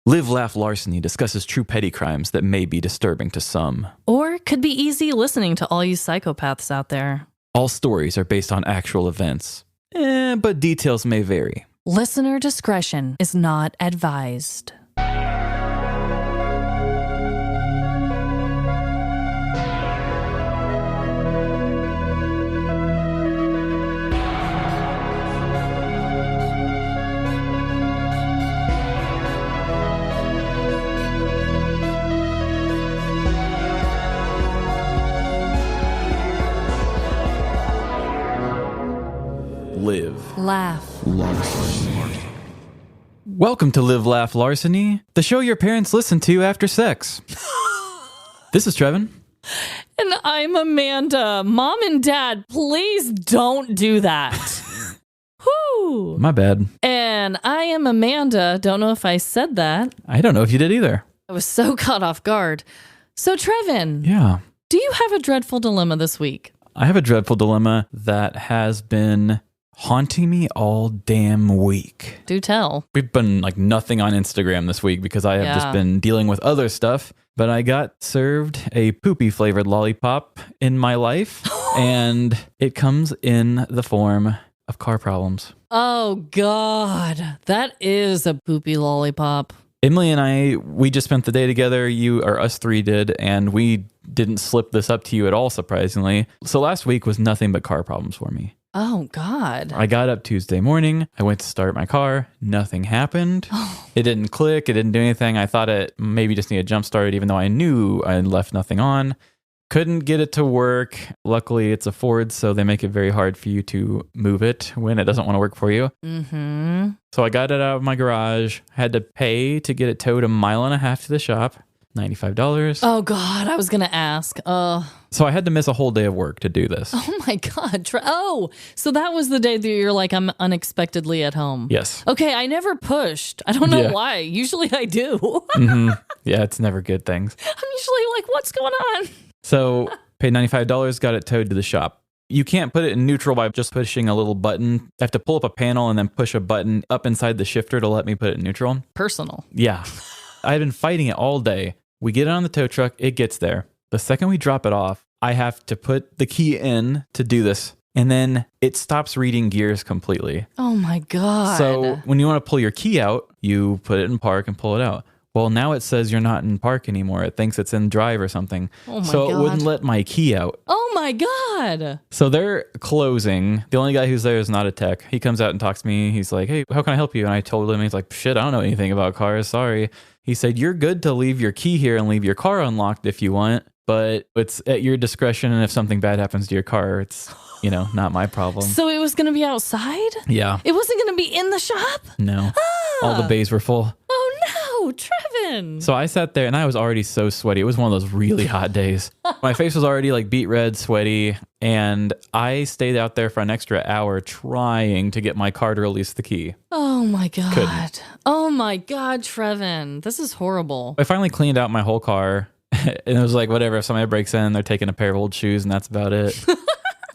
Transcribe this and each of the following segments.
Live, Laugh, Larceny discusses true petty crimes that may be disturbing to some. Or could be easy listening to all you psychopaths out there. All stories are based on actual events, but details may vary. Listener discretion is not advised. Live, Laugh. Larceny. Welcome to Live, Laugh, Larceny, the show your parents listen to after sex. This is Trevin. And I'm Amanda. Mom and Dad, please don't do that. Whew. My bad. And I am Amanda. Don't know if I said that. I don't know if you did either. I was so caught off guard. So, Trevin, Yeah. do you have a dreadful dilemma this week? I have a dreadful dilemma that has been haunting me all damn week. Do tell. We've been like nothing on Instagram this week because I have just been dealing with other stuff. But I got served a poopy flavored lollipop in my life, and it comes in the form of car problems. Oh, God. That is a poopy lollipop. Emily and we just spent the day together. Us three did, and we didn't slip this up to you at all, surprisingly. So last week was nothing but car problems for me. Oh, God. I got up Tuesday morning. I went to start my car. Nothing happened. It didn't click. It didn't do anything. I thought it maybe just needed jump started, even though I knew I had left nothing on. Couldn't get it to work. Luckily, it's a Ford, so they make it very hard for you to move it when it doesn't want to work for you. Mm-hmm. So I got it out of my garage. Had to pay to get it towed 1.5 miles to the shop. $95. Oh, God. I was going to ask. So I had to miss a whole day of work to do this. Oh, my God. So that was the day that you're like, I'm unexpectedly at home. Yes. Okay, I never pushed. I don't know Yeah. why. Usually I do. Mm-hmm. Yeah, it's never good things. I'm usually like, what's going on? So paid $95, got it towed to the shop. You can't put it in neutral by just pushing a little button. I have to pull up a panel and then push a button up inside the shifter to let me put it in neutral. Personal. Yeah. I had been fighting it all day. We get it on the tow truck. It gets there. The second we drop it off, I have to put the key in to do this. And then it stops reading gears completely. Oh, my God. So when you want to pull your key out, you put it in park and pull it out. Well, now it says you're not in park anymore. It thinks it's in drive or something. Oh, my so God. it wouldn't let my key out. Oh, my God. So they're closing. The only guy who's there is not a tech. He comes out and talks to me. He's like, hey, how can I help you? And I told him, he's like, shit, I don't know anything about cars. Sorry. He said, you're good to leave your key here and leave your car unlocked if you want, but it's at your discretion. And if something bad happens to your car, it's, not my problem. So it was going to be outside? Yeah. It wasn't going to be in the shop? No. All the bays were full. Oh, no, Trevin. So I sat there and I was already so sweaty. It was one of those really hot days. My face was already like beet red, sweaty. And I stayed out there for an extra hour trying to get my car to release the key. Oh, my God. Couldn't. Oh, my God, Trevin. This is horrible. I finally cleaned out my whole car. And it was like, whatever, if somebody breaks in, they're taking a pair of old shoes and that's about it.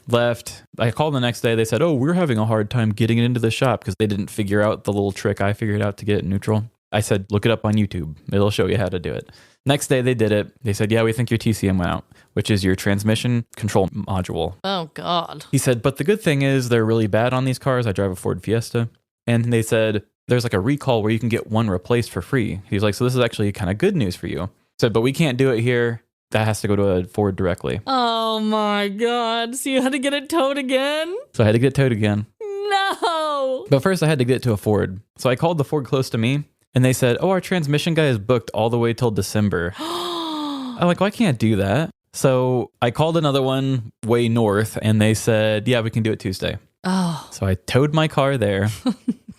Left. I called the next day. They said, oh, we're having a hard time getting it into the shop because they didn't figure out the little trick I figured out to get it neutral. I said, look it up on YouTube. It'll show you how to do it. Next day they did it. They said, yeah, we think your TCM went out, which is your transmission control module. Oh, God. He said, but the good thing is they're really bad on these cars. I drive a Ford Fiesta. And they said, there's like a recall where you can get one replaced for free. He was like, so this is actually kind of good news for you. I said, but we can't do it here. That has to go to a Ford directly. Oh, my God. So you had to get it towed again? So I had to get it towed again. No. But first I had to get it to a Ford. So I called the Ford close to me and they said, oh, our transmission guy is booked all the way till December. I'm like, well, I can't do that. So I called another one way north and they said, yeah, we can do it Tuesday. Oh. So I towed my car there.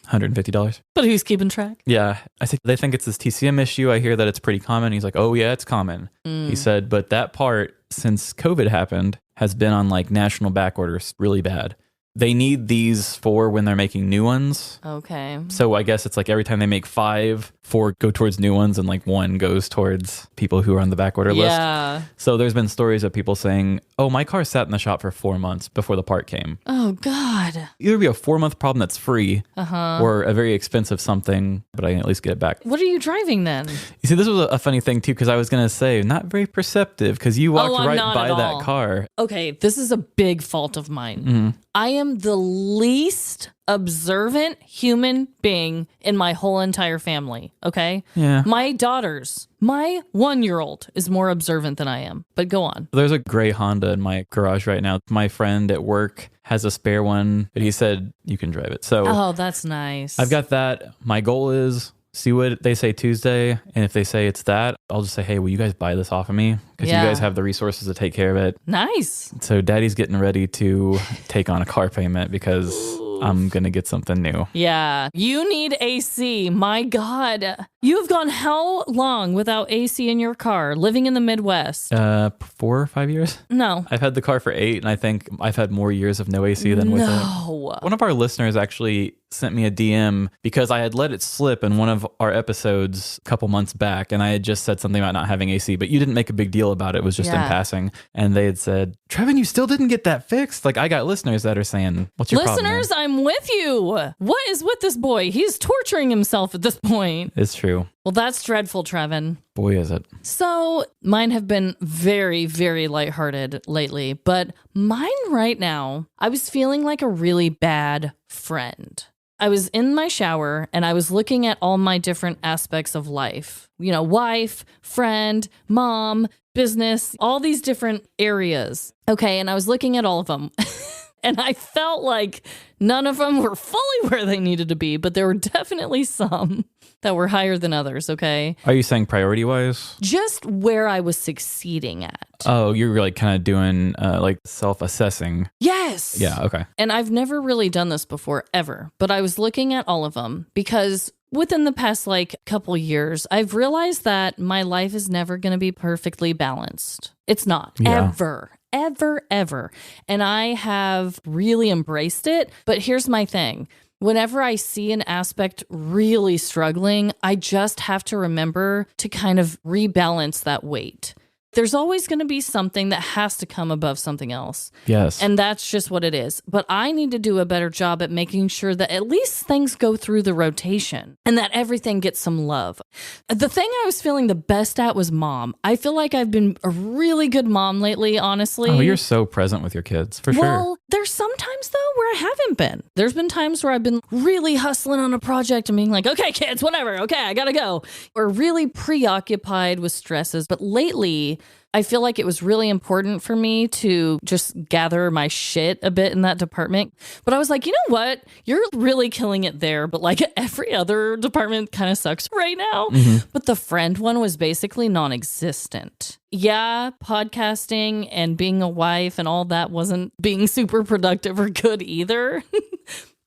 $150. But who's keeping track? Yeah. I said, they think it's this TCM issue. I hear that it's pretty common. He's like, oh, yeah, it's common. He said, but that part, since COVID happened, has been on like national back orders really bad. They need these for when they're making new ones. Okay. So I guess it's like every time they make 5, 4 go towards new ones and like 1 goes towards people who are on the back order list. Yeah. So there's been stories of people saying, oh, my car sat in the shop for 4 months before the part came. Oh, God. Either be a 4-month problem that's free or a very expensive something, but I can at least get it back. What are you driving then? You see, this was a funny thing too, because I was going to say, not very perceptive, because you walked right by that car. Okay, this is a big fault of mine. Mm-hmm. I am the least observant human being in my whole entire family, okay? Yeah. My 1-year-old is more observant than I am, but go on. There's a gray Honda in my garage right now. My friend at work has a spare one, but he said you can drive it. So oh, that's nice. I've got that. My goal is see what they say Tuesday, and if they say it's that, I'll just say, hey, will you guys buy this off of me? Because you guys have the resources to take care of it. Nice. So Daddy's getting ready to take on a car payment because I'm going to get something new. Yeah. You need AC. My God. You have gone how long without AC in your car, living in the Midwest? 4 or 5 years? No. I've had the car for 8, and I think I've had more years of no AC than with it. One of our listeners actually sent me a DM because I had let it slip in one of our episodes a couple months back, and I had just said something about not having AC, but you didn't make a big deal about it. It was just in passing. And they had said, Trevin, you still didn't get that fixed? Like, I got listeners that are saying, what's your problem? Listeners, I'm with you. What is with this boy? He's torturing himself at this point. It's true. Well, that's dreadful, Trevin. Boy, is it. So mine have been very, very lighthearted lately, but mine right now, I was feeling like a really bad friend. I was in my shower and I was looking at all my different aspects of life. You know, wife, friend, mom, business, all these different areas. Okay, and I was looking at all of them. And I felt like none of them were fully where they needed to be, but there were definitely some that were higher than others, okay? Are you saying priority-wise? Just where I was succeeding at. Oh, you're really kind of doing like self-assessing. Yes. Yeah, okay. And I've never really done this before, ever. But I was looking at all of them because within the past couple years, I've realized that my life is never going to be perfectly balanced. It's not. Yeah. Ever. And I have really embraced it. But here's my thing. Whenever I see an aspect really struggling, I just have to remember to kind of rebalance that weight. There's always going to be something that has to come above something else. Yes. And that's just what it is. But I need to do a better job at making sure that at least things go through the rotation and that everything gets some love. The thing I was feeling the best at was mom. I feel like I've been a really good mom lately, honestly. Oh, you're so present with your kids, for sure. Well, there's sometimes, though, where I haven't been. There's been times where I've been really hustling on a project and being like, okay, kids, whatever. Okay, I gotta go. Or really preoccupied with stresses. But lately, I feel like it was really important for me to just gather my shit a bit in that department. But I was like, you know what? You're really killing it there. But like every other department kind of sucks right now. Mm-hmm. But the friend one was basically non-existent. Yeah, podcasting and being a wife and all that wasn't being super productive or good either.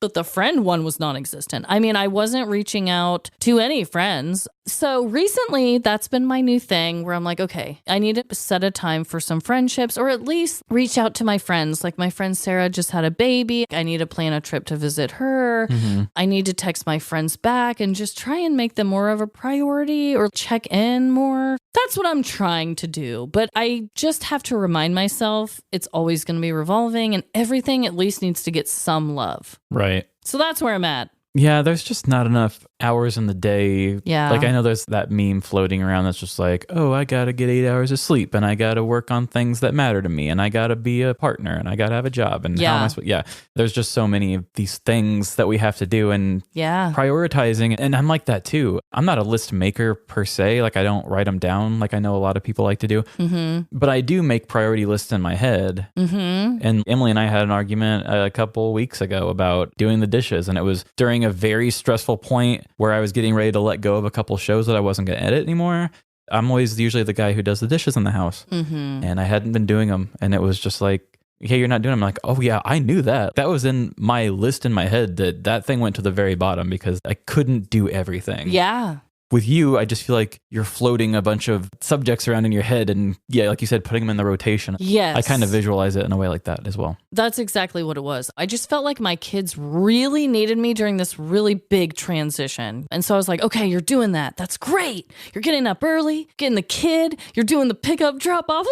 But the friend one was non-existent. I mean, I wasn't reaching out to any friends. So recently, that's been my new thing where I'm like, okay, I need to set a time for some friendships or at least reach out to my friends. Like my friend Sarah just had a baby. I need to plan a trip to visit her. Mm-hmm. I need to text my friends back and just try and make them more of a priority or check in more. That's what I'm trying to do. But I just have to remind myself it's always going to be revolving and everything at least needs to get some love. Right. So that's where I'm at. Yeah, there's just not enough hours in the day. Yeah. Like I know there's that meme floating around that's just like, oh, I got to get 8 hours of sleep and I got to work on things that matter to me and I got to be a partner and I got to have a job. And how am I supposed? Yeah. There's just so many of these things that we have to do and prioritizing. And I'm like that too. I'm not a list maker per se. Like I don't write them down like I know a lot of people like to do. Mm-hmm. But I do make priority lists in my head. Mm-hmm. And Emily and I had an argument a couple weeks ago about doing the dishes. And it was during a very stressful point where I was getting ready to let go of a couple shows that I wasn't going to edit anymore. I'm always usually the guy who does the dishes in the house. Mm-hmm. And I hadn't been doing them. And it was just like, hey, you're not doing them. I'm like, oh yeah, I knew that. That was in my list in my head that thing went to the very bottom because I couldn't do everything. Yeah. With you, I just feel like you're floating a bunch of subjects around in your head and, yeah, like you said, putting them in the rotation. Yes. I kind of visualize it in a way like that as well. That's exactly what it was. I just felt like my kids really needed me during this really big transition. And so I was like, okay, you're doing that. That's great. You're getting up early, getting the kid, you're doing the pickup drop off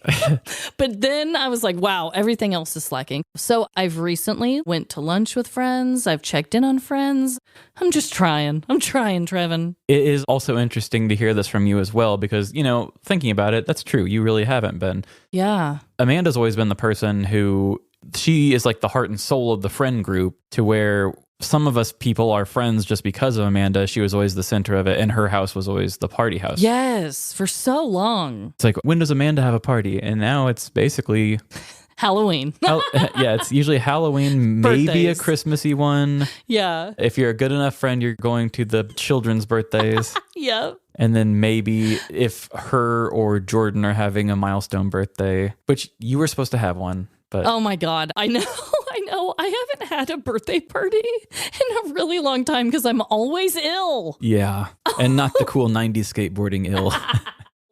line. But then I was like, wow, everything else is slacking. So I've recently went to lunch with friends. I've checked in on friends. I'm just trying. I'm trying, Trevin. It is also interesting to hear this from you as well, because, you know, thinking about it, that's true. You really haven't been. Yeah. Amanda's always been the person who, she is like the heart and soul of the friend group, to where some of us people are friends just because of Amanda. She was always the center of it, and her house was always the party house. Yes, for so long. It's like, when does Amanda have a party? And now it's basically... Halloween. Yeah, it's usually Halloween, maybe Birthdays. a Christmassy one. Yeah. If you're a good enough friend, you're going to the children's birthdays. Yep. And then maybe if her or Jordan are having a milestone birthday, which you were supposed to have one. But Oh my God. I know. I haven't had a birthday party in a really long time because I'm always ill. yeah, and not the cool 90s skateboarding ill.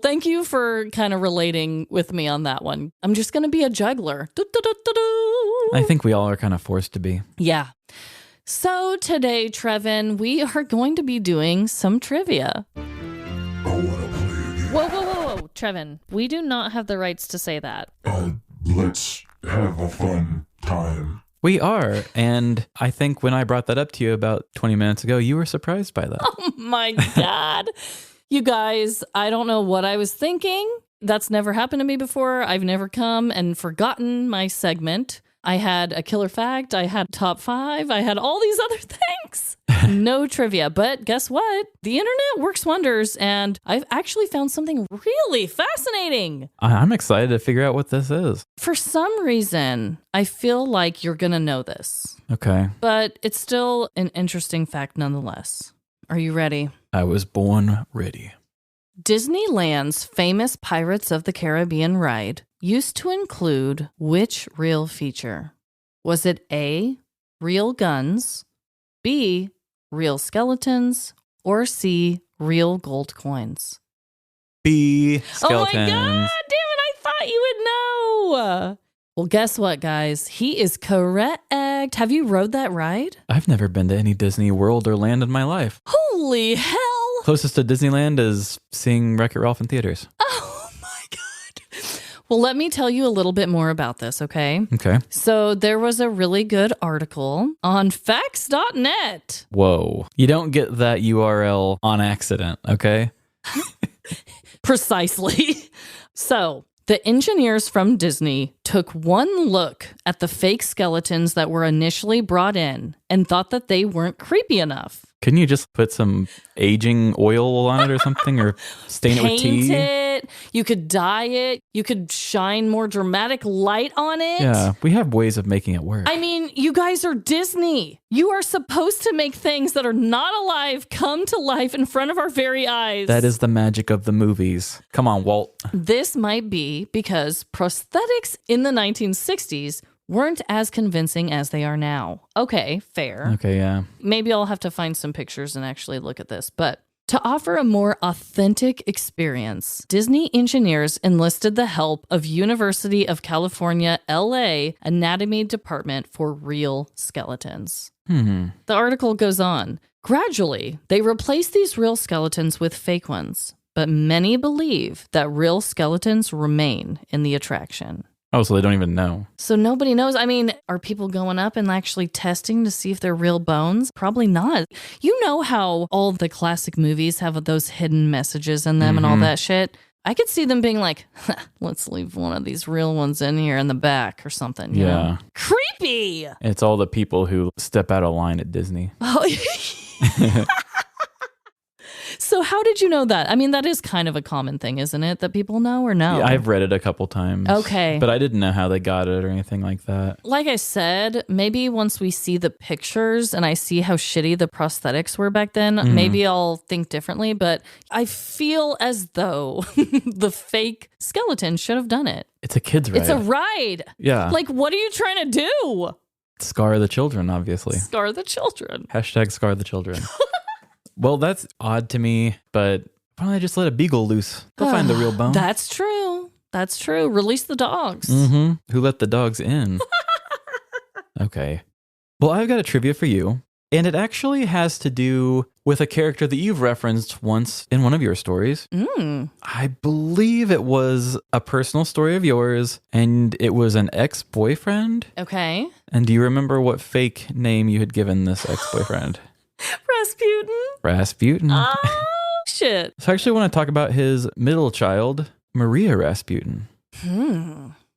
Thank you for kind of relating with me on that one. I'm just going to be a juggler. I think we all are kind of forced to be. Yeah. So today, Trevin, we are going to be doing some trivia. Whoa. Trevin, we do not have the rights to say that. Let's have a fun time. We are. And I think when I brought that up to you about 20 minutes ago, you were surprised by that. Oh my God. You guys, I don't know what I was thinking. That's never happened to me before. I've never come and forgotten my segment. I had a killer fact. I had top 5. I had all these other things. No trivia. But guess what? The internet works wonders. And I've actually found something really fascinating. I'm excited to figure out what this is. For some reason, I feel like you're going to know this. Okay. But it's still an interesting fact nonetheless. Are you ready? I was born ready. Disneyland's famous Pirates of the Caribbean ride used to include which real feature? Was it A, real guns, B, real skeletons, or C, real gold coins? B, skeletons. Oh my God, damn it, I thought you would know. Well, guess what, guys? He is correct. Have you rode that ride? I've never been to any Disney World or land in my life. Holy hell. Closest to Disneyland is seeing Wreck-It Ralph in theaters. Oh my God. Well, let me tell you a little bit more about this, okay? Okay. So there was a really good article on facts.net. Whoa. You don't get that URL on accident, okay? Precisely. So the engineers from Disney took one look at the fake skeletons that were initially brought in and thought that they weren't creepy enough. Couldn't you just put some aging oil on it or something, or stain it with tea? Paint it. You could dye it. You could shine more dramatic light on it. Yeah, we have ways of making it work. I mean, you guys are Disney. You are supposed to make things that are not alive come to life in front of our very eyes. That is the magic of the movies. Come on, Walt. This might be because prosthetics in the 1960s weren't as convincing as they are now. Okay, fair. Okay, yeah. Maybe I'll have to find some pictures and actually look at this. But to offer a more authentic experience, Disney engineers enlisted the help of University of California, LA Anatomy Department for real skeletons. The article goes on. Gradually, they replaced these real skeletons with fake ones, but many believe that real skeletons remain in the attraction. Oh, so they don't even know. So nobody knows. I mean, are people going up and actually testing to see if they're real bones? Probably not. You know how all the classic movies have those hidden messages in them and all that shit? I could see them being like, let's leave one of these real ones in here in the back or something. You know? Creepy. It's all the people who step out of line at Disney. Oh, so how did you know that? I mean, that is kind of a common thing, isn't it? That people know or no? Yeah, I've read it a couple times. Okay. But I didn't know how they got it or anything like that. Like I said, maybe once we see the pictures and I see how shitty the prosthetics were back then, maybe I'll think differently. But I feel as though the fake skeleton should have done it. It's a kid's ride. It's a ride. Yeah. Like, what are you trying to do? Scar the children, obviously. Scar the children. Hashtag scar the children. Well, that's odd to me, but why don't they just let a beagle loose? They'll find the real bone. That's true. That's true. Release the dogs. Mm-hmm. Who let the dogs in? Okay. Well, I've got a trivia for you, and it actually has to do with a character that you've referenced once in one of your stories. I believe it was a personal story of yours, and it was an ex-boyfriend. Okay. And do you remember what fake name you had given this ex-boyfriend? Rasputin. Oh, shit. So I actually want to talk about his middle child, Maria Rasputin.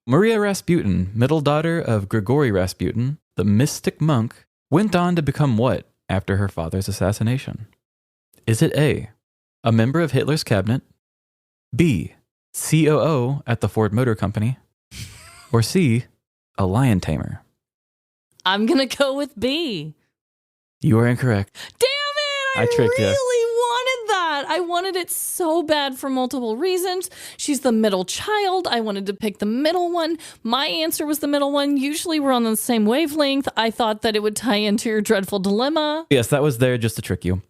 Maria Rasputin, middle daughter of Grigory Rasputin, the mystic monk, went on to become what after her father's assassination? Is it A, a member of Hitler's cabinet, B, COO at the Ford Motor Company, or C, a lion tamer? I'm going to go with B. You are incorrect. Damn it! I tricked you. Really wanted that. I wanted it so bad for multiple reasons. She's the middle child. I wanted to pick the middle one. My answer was the middle one. Usually we're on the same wavelength. I thought that it would tie into your dreadful dilemma. Yes, that was there just to trick you.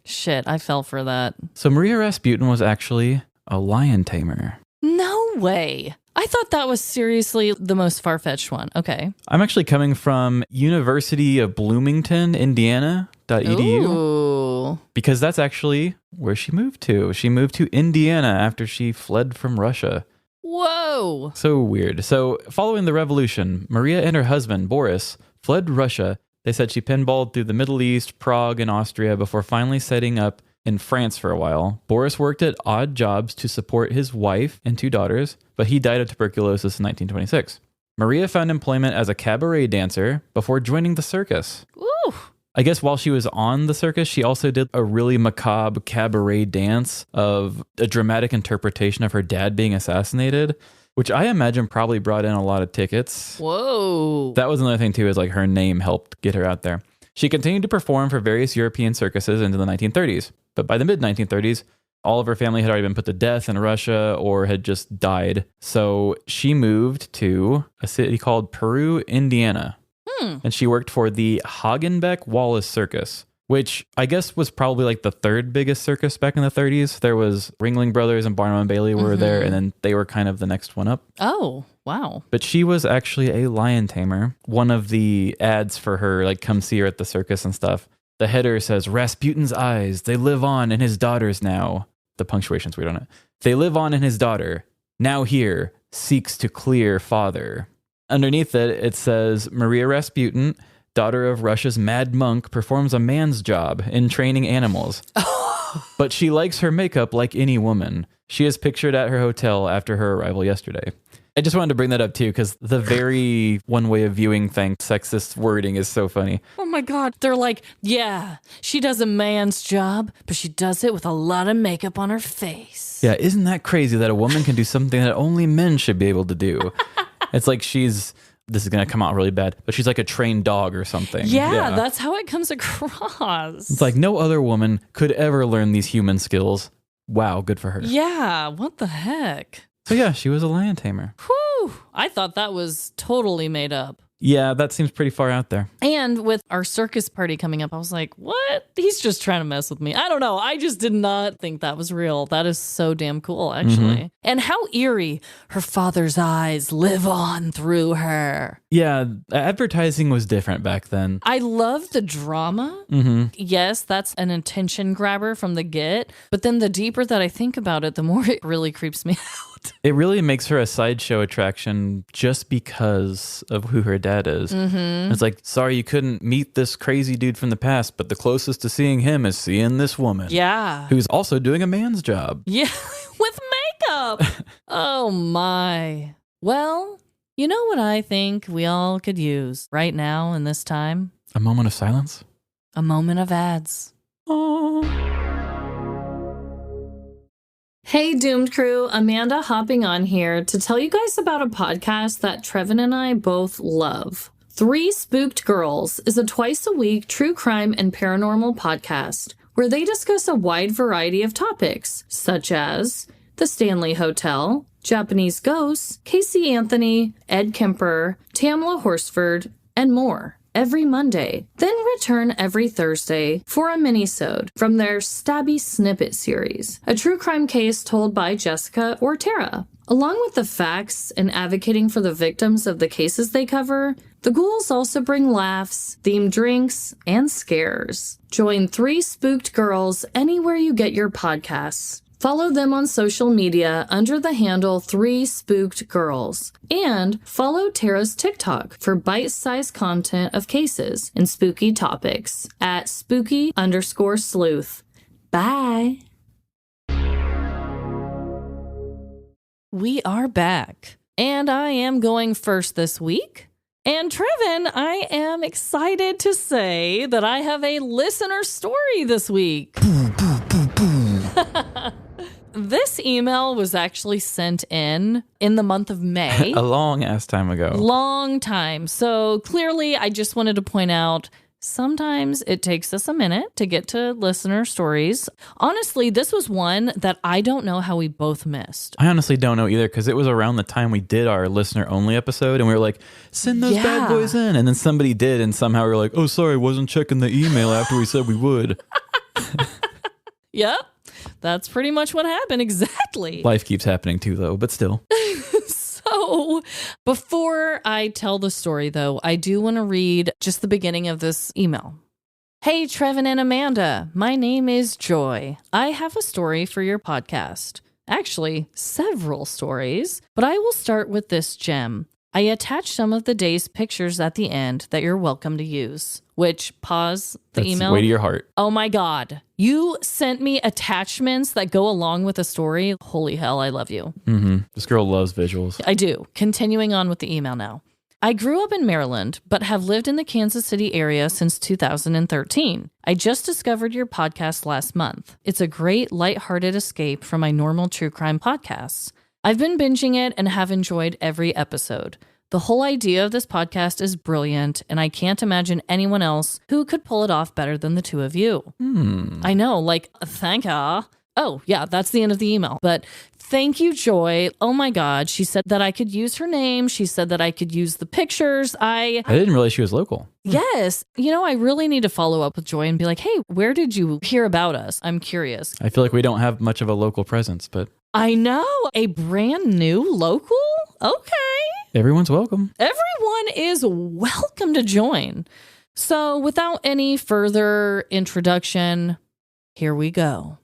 Shit, I fell for that. So Maria Rasputin was actually a lion tamer. No way. I thought that was seriously the most far-fetched one. Okay. I'm actually coming from University of Bloomington, Indiana.edu. Ooh. Because that's actually where she moved to. She moved to Indiana after she fled from Russia. Whoa. So weird. So following the revolution, Maria and her husband, Boris, fled Russia. They said she pinballed through the Middle East, Prague, and Austria before finally setting up in France for a while. Boris worked at odd jobs to support his wife and 2 daughters, but he died of tuberculosis in 1926. Maria found employment as a cabaret dancer before joining the circus. Ooh. I guess while she was on the circus, she also did a really macabre cabaret dance of a dramatic interpretation of her dad being assassinated, which I imagine probably brought in a lot of tickets. Whoa. That was another thing too, is like her name helped get her out there. She continued to perform for various European circuses into the 1930s. But by the mid-1930s, all of her family had already been put to death in Russia or had just died. So she moved to a city called Peru, Indiana. And she worked for the Hagenbeck Wallace Circus, which I guess was probably like the 3rd biggest circus back in the 30s. There was Ringling Brothers and Barnum and Bailey were there, and then they were kind of the next one up. Oh, wow. But she was actually a lion tamer. One of the ads for her, like, come see her at the circus and stuff. The header says, Rasputin's eyes, they live on in his daughters now. The punctuation's weird on it. They live on in his daughter. Now here, seeks to clear father. Underneath it, it says, Maria Rasputin, daughter of Russia's mad monk, performs a man's job in training animals. But she likes her makeup like any woman. She is pictured at her hotel after her arrival yesterday. I just wanted to bring that up too, because the very one way of viewing thing, sexist wording is so funny. Oh my God. They're like, yeah, she does a man's job, but she does it with a lot of makeup on her face. Yeah, isn't that crazy that a woman can do something that only men should be able to do? It's like this is going to come out really bad, but she's like a trained dog or something. Yeah, that's how it comes across. It's like no other woman could ever learn these human skills. Wow, good for her. Yeah, what the heck? So yeah, she was a lion tamer. Whew, I thought that was totally made up. Yeah, that seems pretty far out there. And with our circus party coming up, I was like, what? He's just trying to mess with me. I don't know. I just did not think that was real. That is so damn cool, actually. And how eerie. Her father's eyes live on through her. Yeah, advertising was different back then. I love the drama. Yes, that's an attention grabber from the get. But then the deeper that I think about it, the more it really creeps me out. It really makes her a sideshow attraction just because of who her dad is. It's like, sorry you couldn't meet this crazy dude from the past, but the closest to seeing him is seeing this woman. Yeah. Who's also doing a man's job. Yeah, with makeup. Oh my. Well, you know what I think we all could use right now in this time? A moment of silence? A moment of ads. Hey, Doomed Crew, Amanda hopping on here to tell you guys about a podcast that Trevin and I both love. 3 Spooked Girls is a twice-a-week true crime and paranormal podcast where they discuss a wide variety of topics, such as the Stanley Hotel, Japanese ghosts, Casey Anthony, Ed Kemper, Tamla Horsford, and more. every Monday, then return every Thursday for a mini-sode from their Stabby Snippet series, a true crime case told by Jessica or Tara. Along with the facts and advocating for the victims of the cases they cover, the ghouls also bring laughs, themed drinks, and scares. Join 3 Spooked Girls anywhere you get your podcasts. Follow them on social media under the handle 3 Spooked Girls. And follow Tara's TikTok for bite-sized content of cases and spooky topics at spooky_sleuth. Bye! We are back, and I am going first this week. And Trevin, I am excited to say that I have a listener story this week. This email was actually sent in the month of May. A long ass time ago. Long time. So clearly, I just wanted to point out, sometimes it takes us a minute to get to listener stories. Honestly, this was one that I don't know how we both missed. I honestly don't know either, because it was around the time we did our listener-only episode, and we were like, send those bad boys in. And then somebody did, and somehow we were like, oh, sorry, wasn't checking the email after we said we would. Yep. That's pretty much what happened. Exactly. Life keeps happening too, though, but still. So before I tell the story, though, I do want to read just the beginning of this email. Hey, Trevin and Amanda. My name is Joy. I have a story for your podcast. Actually, several stories, but I will start with this gem. I attached some of the day's pictures at the end that you're welcome to use. Which, pause the That's email. way to your heart. Oh my God. You sent me attachments that go along with the story. Holy hell, I love you. Mm-hmm. This girl loves visuals. I do. Continuing on with the email now. I grew up in Maryland, but have lived in the Kansas City area since 2013. I just discovered your podcast last month. It's a great, lighthearted escape from my normal true crime podcasts. I've been binging it and have enjoyed every episode. The whole idea of this podcast is brilliant, and I can't imagine anyone else who could pull it off better than the two of you. I know, like, thank ya. Oh, yeah, that's the end of the email. But thank you, Joy. Oh my God. She said that I could use her name. She said that I could use the pictures. I didn't realize she was local. Yes. You know, I really need to follow up with Joy and be like, hey, where did you hear about us? I'm curious. I feel like we don't have much of a local presence, but... I know. A brand new local? Okay. Everyone's welcome. Everyone is welcome to join. So without any further introduction, here we go.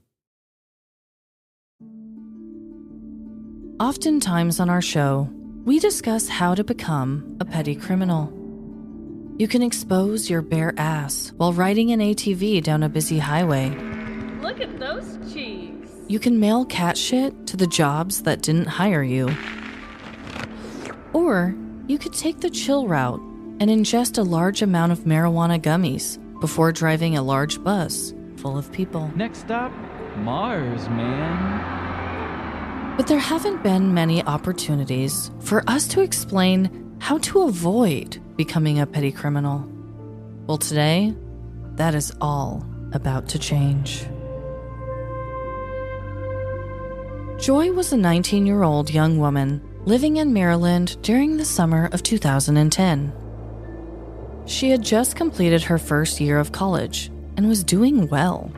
Oftentimes on our show, we discuss how to become a petty criminal. You can expose your bare ass while riding an ATV down a busy highway. Look at those cheeks. You can mail cat shit to the jobs that didn't hire you. Or you could take the chill route and ingest a large amount of marijuana gummies before driving a large bus full of people. Next stop, Mars, man. But there haven't been many opportunities for us to explain how to avoid becoming a petty criminal. Well, today, that is all about to change. Joy was a 19-year-old young woman living in Maryland during the summer of 2010. She had just completed her first year of college and was doing well.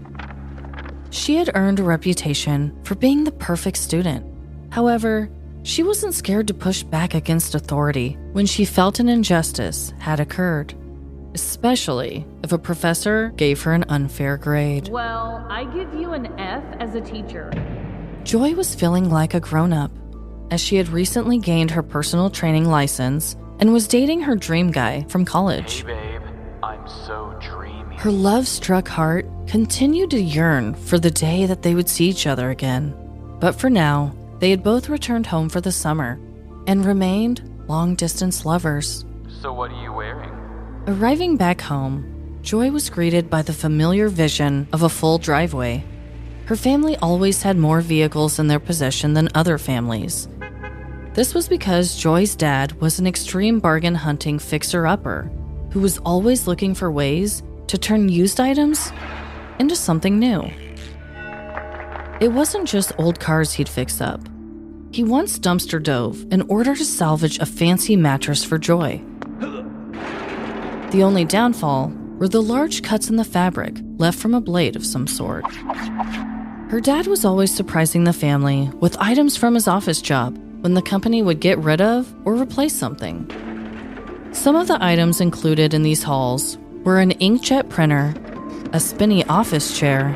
She had earned a reputation for being the perfect student. However, she wasn't scared to push back against authority when she felt an injustice had occurred, especially if a professor gave her an unfair grade. Well, I give you an F as a teacher. Joy was feeling like a grown-up, as she had recently gained her personal training license and was dating her dream guy from college. Hey babe, I'm so dreamy. Her love-struck heart continued to yearn for the day that they would see each other again. But for now, they had both returned home for the summer and remained long-distance lovers. So what are you wearing? Arriving back home, Joy was greeted by the familiar vision of a full driveway. Her family always had more vehicles in their possession than other families. This was because Joy's dad was an extreme bargain hunting fixer-upper who was always looking for ways to turn used items into something new. It wasn't just old cars he'd fix up. He once dumpster dove in order to salvage a fancy mattress for Joy. The only downfall were the large cuts in the fabric left from a blade of some sort. Her dad was always surprising the family with items from his office job when the company would get rid of or replace something. Some of the items included in these hauls were an inkjet printer, a spinny office chair,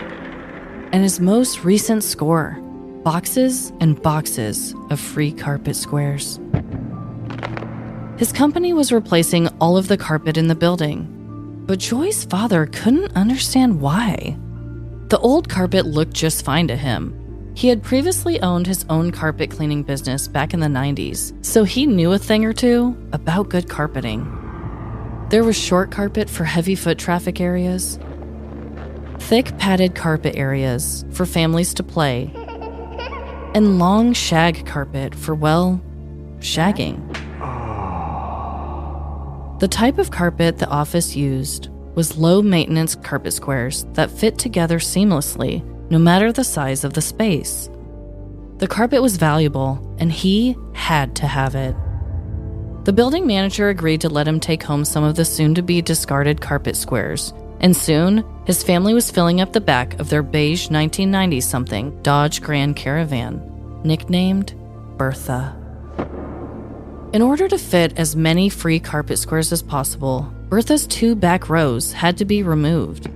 and his most recent score, boxes and boxes of free carpet squares. His company was replacing all of the carpet in the building, but Joy's father couldn't understand why. The old carpet looked just fine to him. He had previously owned his own carpet cleaning business back in the 90s, so he knew a thing or two about good carpeting. There was short carpet for heavy foot traffic areas, thick padded carpet areas for families to play, and long shag carpet for, well, shagging. The type of carpet the office used was low-maintenance carpet squares that fit together seamlessly, no matter the size of the space. The carpet was valuable, and he had to have it. The building manager agreed to let him take home some of the soon-to-be discarded carpet squares, and soon, his family was filling up the back of their beige 1990-something Dodge Grand Caravan, nicknamed Bertha. In order to fit as many free carpet squares as possible, Bertha's 2 back rows had to be removed.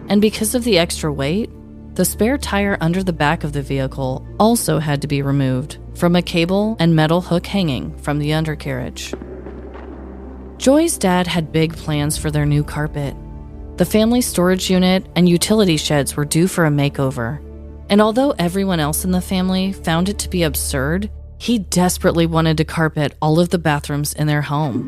And because of the extra weight, the spare tire under the back of the vehicle also had to be removed from a cable and metal hook hanging from the undercarriage. Joy's dad had big plans for their new carpet. The family storage unit and utility sheds were due for a makeover. And although everyone else in the family found it to be absurd, he desperately wanted to carpet all of the bathrooms in their home.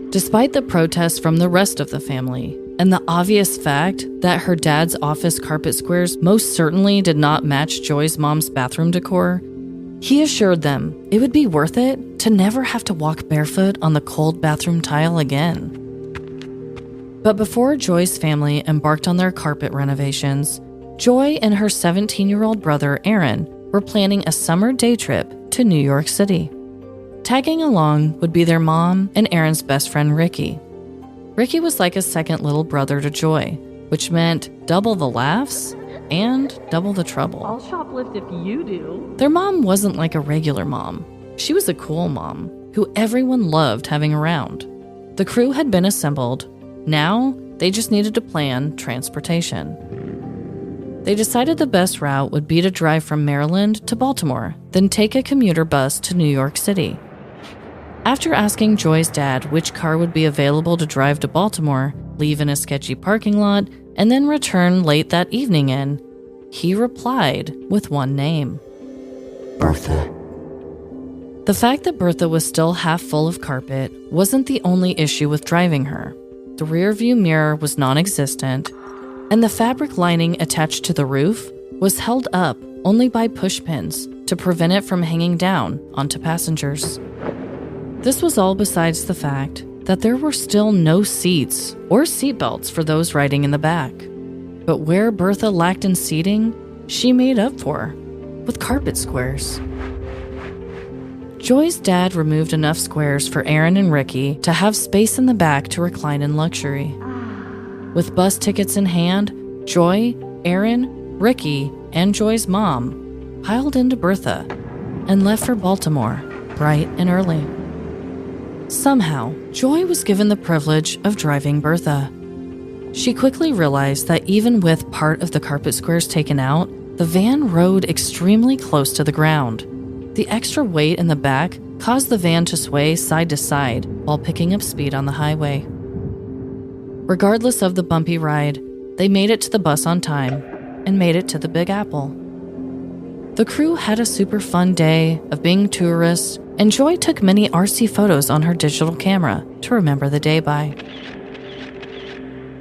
Despite the protests from the rest of the family, and the obvious fact that her dad's office carpet squares most certainly did not match Joy's mom's bathroom decor, he assured them it would be worth it to never have to walk barefoot on the cold bathroom tile again. But before Joy's family embarked on their carpet renovations, Joy and her 17-year-old brother, Aaron, were planning a summer day trip to New York City. Tagging along would be their mom and Aaron's best friend, Ricky. Ricky was like a second little brother to Joy, which meant double the laughs and double the trouble. I'll shoplift if you do. Their mom wasn't like a regular mom. She was a cool mom who everyone loved having around. The crew had been assembled. Now, they just needed to plan transportation. They decided the best route would be to drive from Maryland to Baltimore, then take a commuter bus to New York City. After asking Joy's dad which car would be available to drive to Baltimore, leave in a sketchy parking lot, and then return late that evening in, he replied with one name: Bertha. The fact that Bertha was still half full of carpet wasn't the only issue with driving her. The rearview mirror was non-existent, and the fabric lining attached to the roof was held up only by push pins to prevent it from hanging down onto passengers. This was all besides the fact that there were still no seats or seatbelts for those riding in the back. But where Bertha lacked in seating, she made up for with carpet squares. Joy's dad removed enough squares for Aaron and Ricky to have space in the back to recline in luxury. With bus tickets in hand, Joy, Aaron, Ricky, and Joy's mom piled into Bertha and left for Baltimore bright and early. Somehow, Joy was given the privilege of driving Bertha. She quickly realized that even with part of the carpet squares taken out, the van rode extremely close to the ground. The extra weight in the back caused the van to sway side to side while picking up speed on the highway. Regardless of the bumpy ride, they made it to the bus on time and made it to the Big Apple. The crew had a super fun day of being tourists, and Joy took many RC photos on her digital camera to remember the day by.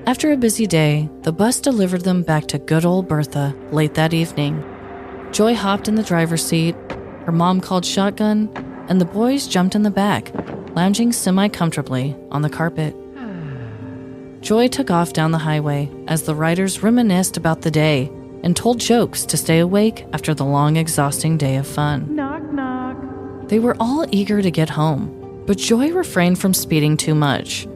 After a busy day, the bus delivered them back to good old Bertha late that evening. Joy hopped in the driver's seat, her mom called shotgun, and the boys jumped in the back, lounging semi-comfortably on the carpet. Joy took off down the highway as the riders reminisced about the day and told jokes to stay awake after the long, exhausting day of fun. Knock, knock. They were all eager to get home, But Joy refrained from speeding too much.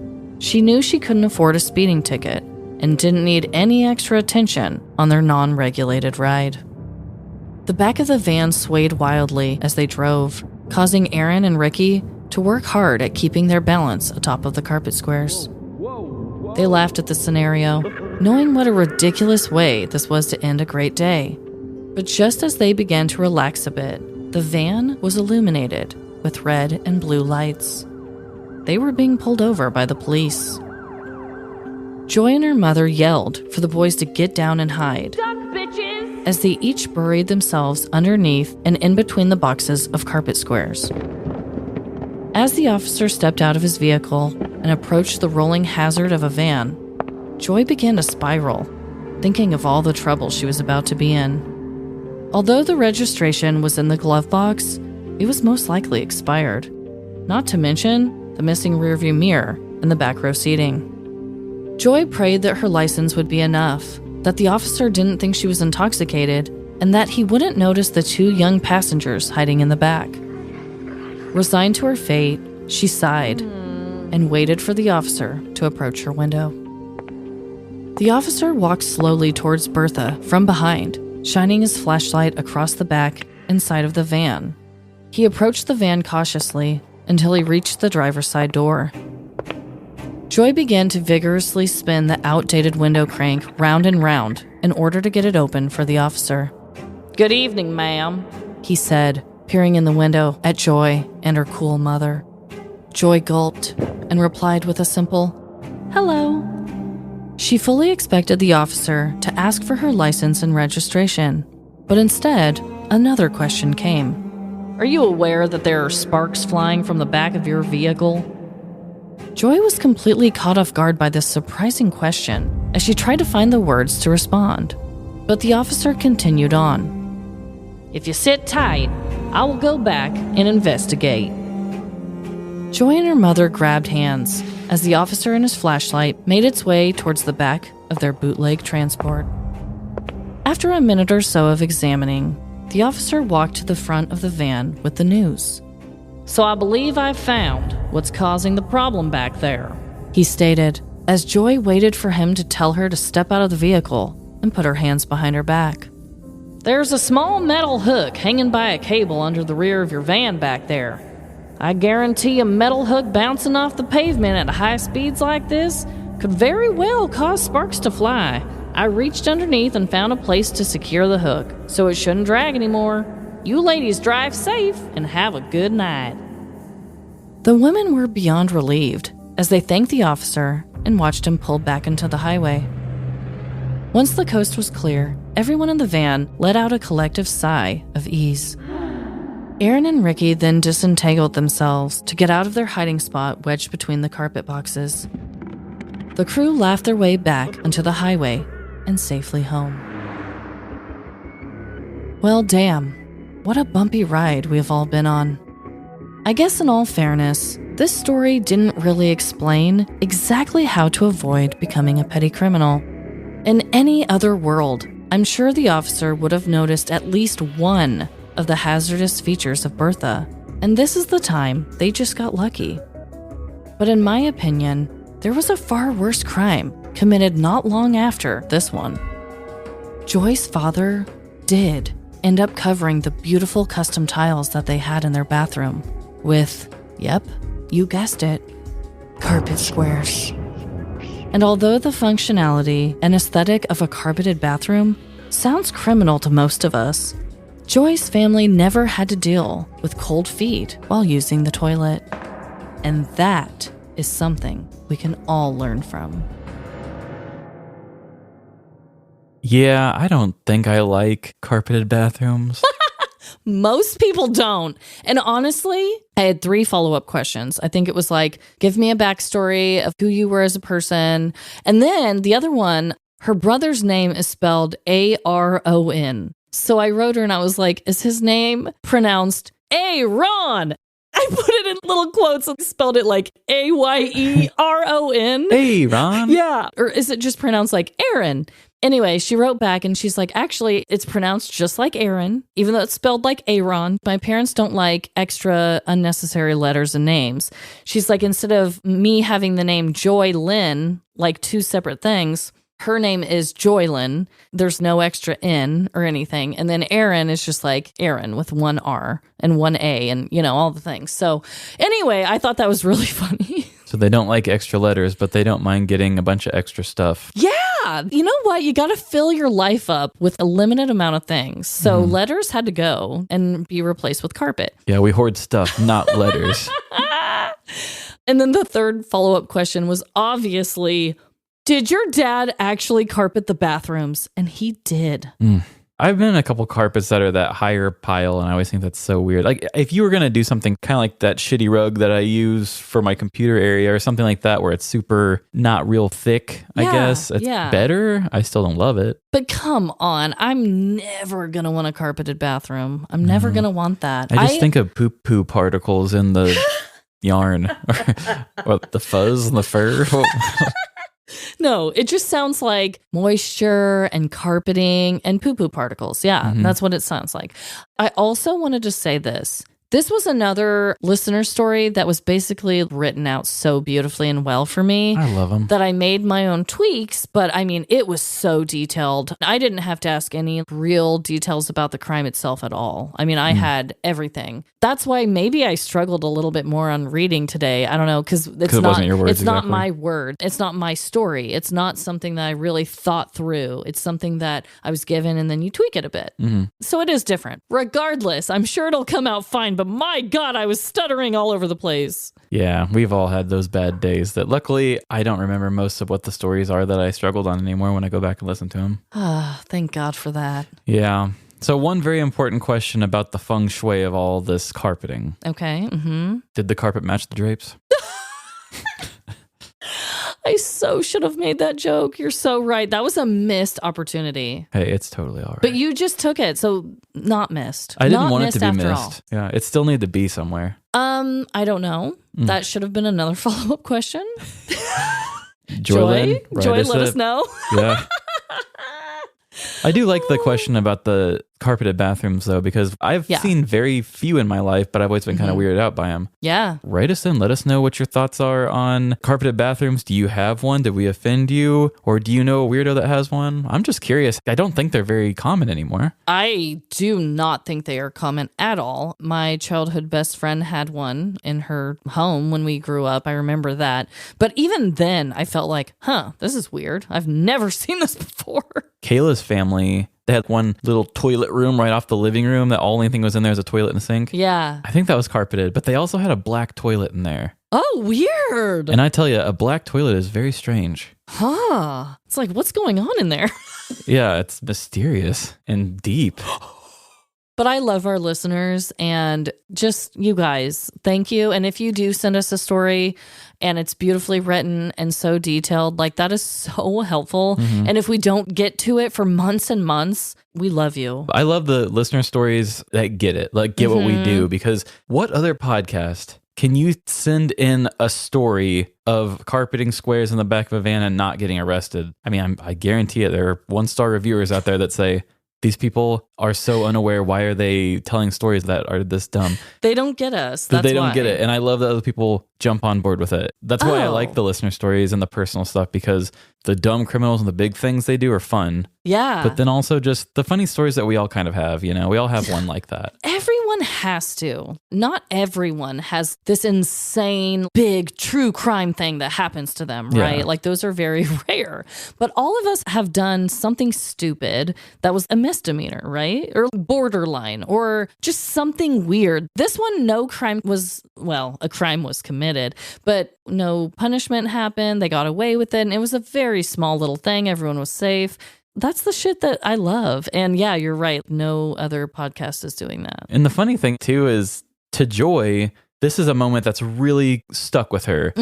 She knew she couldn't afford a speeding ticket and didn't need any extra attention on their non-regulated ride. The back of the van swayed wildly as they drove, causing Aaron and Ricky to work hard at keeping their balance atop of the carpet squares. They laughed at the scenario, knowing what a ridiculous way this was to end a great day. But just as they began to relax a bit, the van was illuminated with red and blue lights. They were being pulled over by the police. Joy and her mother yelled for the boys to get down and hide, Duck, bitches! as they each buried themselves underneath and in between the boxes of carpet squares. As the officer stepped out of his vehicle and approached the rolling hazard of a van, Joy began to spiral, thinking of all the trouble she was about to be in. Although the registration was in the glove box, it was most likely expired, not to mention the missing rearview mirror and the back row seating. Joy prayed that her license would be enough, that the officer didn't think she was intoxicated, and that he wouldn't notice the 2 young passengers hiding in the back. Resigned to her fate, she sighed and waited for the officer to approach her window. The officer walked slowly towards Bertha from behind, shining his flashlight across the back and side of the van. He approached the van cautiously until he reached the driver's side door. Joy began to vigorously spin the outdated window crank round and round in order to get it open for the officer. Good evening, ma'am. He said, peering in the window at Joy and her cool mother. Joy gulped and replied with a simple, "Hello." She fully expected the officer to ask for her license and registration, but instead, another question came. Are you aware that there are sparks flying from the back of your vehicle? Joy was completely caught off guard by this surprising question as she tried to find the words to respond, but the officer continued on. If you sit tight, I will go back and investigate. Joy and her mother grabbed hands as the officer and his flashlight made its way towards the back of their bootleg transport. After a minute or so of examining, the officer walked to the front of the van with the news. So I believe I've found what's causing the problem back there, he stated, as Joy waited for him to tell her to step out of the vehicle and put her hands behind her back. There's a small metal hook hanging by a cable under the rear of your van back there. I guarantee a metal hook bouncing off the pavement at high speeds like this could very well cause sparks to fly. I reached underneath and found a place to secure the hook, so it shouldn't drag anymore. You ladies drive safe and have a good night. The women were beyond relieved as they thanked the officer and watched him pull back into the highway. Once the coast was clear, everyone in the van let out a collective sigh of ease. Aaron and Ricky then disentangled themselves to get out of their hiding spot wedged between the carpet boxes. The crew laughed their way back onto the highway and safely home. Well, damn. What a bumpy ride we have all been on. I guess in all fairness, this story didn't really explain exactly how to avoid becoming a petty criminal. In any other world, I'm sure the officer would have noticed at least one of the hazardous features of Bertha, and this is the time they just got lucky. But in my opinion, there was a far worse crime committed not long after this one. Joy's father did end up covering the beautiful custom tiles that they had in their bathroom with, yep, you guessed it, carpet squares. And although the functionality and aesthetic of a carpeted bathroom sounds criminal to most of us, Joy's family never had to deal with cold feet while using the toilet. And that is something we can all learn from. Yeah, I don't think I like carpeted bathrooms. Most people don't. And honestly, I had 3 follow-up questions. I think it was like, give me a backstory of who you were as a person. And then the other one, her brother's name is spelled A-R-O-N. So I wrote her and I was like, is his name pronounced A-Ron? I put it in little quotes and spelled it like A-Y-E-R-O-N. Hey, Ron. Yeah. Or is it just pronounced like Aaron? Anyway, she wrote back and she's like, actually, it's pronounced just like Aaron, even though it's spelled like Aaron. My parents don't like extra unnecessary letters and names. She's like, instead of me having the name Joy Lynn, like two separate things, her name is Joylyn. There's no extra N or anything. And then Aaron is just like Aaron with one R and one A and, all the things. So anyway, I thought that was really funny. So they don't like extra letters, but they don't mind getting a bunch of extra stuff. Yeah. You know what? You got to fill your life up with a limited amount of things. So letters had to go and be replaced with carpet. Yeah, we hoard stuff, not letters. And then the third follow-up question was obviously, did your dad actually carpet the bathrooms? And he did. I've been in a couple carpets that are that higher pile, and I always think that's so weird. Like, if you were going to do something kind of like that shitty rug that I use for my computer area or something like that, where it's super not real thick, I guess, it's better. I still don't love it. But come on, I'm never going to want a carpeted bathroom. I'm never going to want that. I just think of poop particles in the yarn or the fuzz and the fur. No, it just sounds like moisture and carpeting and poo-poo particles. Yeah, that's what it sounds like. I also wanted to say this. This was another listener story that was basically written out so beautifully and well for me. I love them. That I made my own tweaks, but I mean, it was so detailed. I didn't have to ask any real details about the crime itself at all. I mean, I had everything. That's why maybe I struggled a little bit more on reading today. I don't know, because it wasn't your words. It's not my word. It's not my story. It's not something that I really thought through. It's something that I was given and then you tweak it a bit. So it is different. Regardless, I'm sure it'll come out fine, but my God, I was stuttering all over the place. Yeah, we've all had those bad days that luckily I don't remember most of what the stories are that I struggled on anymore when I go back and listen to them. Thank God for that. Yeah. So one very important question about the feng shui of all this carpeting. Okay. Did the carpet match the drapes? I so should have made that joke. You're so right. That was a missed opportunity. Hey, it's totally all right. But you just took it, so not missed. I didn't not want it to be missed. All. Yeah, it still needed to be somewhere. I don't know. That should have been another follow-up question. Joy, let us know. Yeah. I do like the question about the carpeted bathrooms, though, because I've seen very few in my life, but I've always been kind of weirded out by them. Yeah. Write us in. Let us know what your thoughts are on carpeted bathrooms. Do you have one? Did we offend you? Or do you know a weirdo that has one? I'm just curious. I don't think they're very common anymore. I do not think they are common at all. My childhood best friend had one in her home when we grew up. I remember that. But even then, I felt like, this is weird. I've never seen this before. Kayla's family, they had one little toilet room right off the living room. The only thing was in there was a toilet and a sink. Yeah. I think that was carpeted, but they also had a black toilet in there. Oh, weird. And I tell you, a black toilet is very strange. It's like, what's going on in there? Yeah, it's mysterious and deep. But I love our listeners and just you guys, thank you. And if you do send us a story and it's beautifully written and so detailed, like that is so helpful. And if we don't get to it for months and months, we love you. I love the listener stories that get it, like get what we do, because what other podcast can you send in a story of carpeting squares in the back of a van and not getting arrested? I mean, I guarantee it. There are 1-star reviewers out there that say, these people are so unaware. Why are they telling stories that are this dumb? They don't get us. They don't get it. And I love that other people jump on board with it. That's why I like the listener stories and the personal stuff, because the dumb criminals and the big things they do are fun. Yeah. But then also just the funny stories that we all kind of have, we all have one like that. Everyone has to. Not everyone has this insane, big, true crime thing that happens to them, right? Yeah. Like those are very rare. But all of us have done something stupid that was a misdemeanor, right? Or borderline, or just something weird. This one, no crime was, a crime was committed, but no punishment happened. They got away with it. And it was a very small little thing. Everyone was safe. That's the shit that I love. And yeah, you're right. No other podcast is doing that. And the funny thing too is, to Joy, this is a moment that's really stuck with her.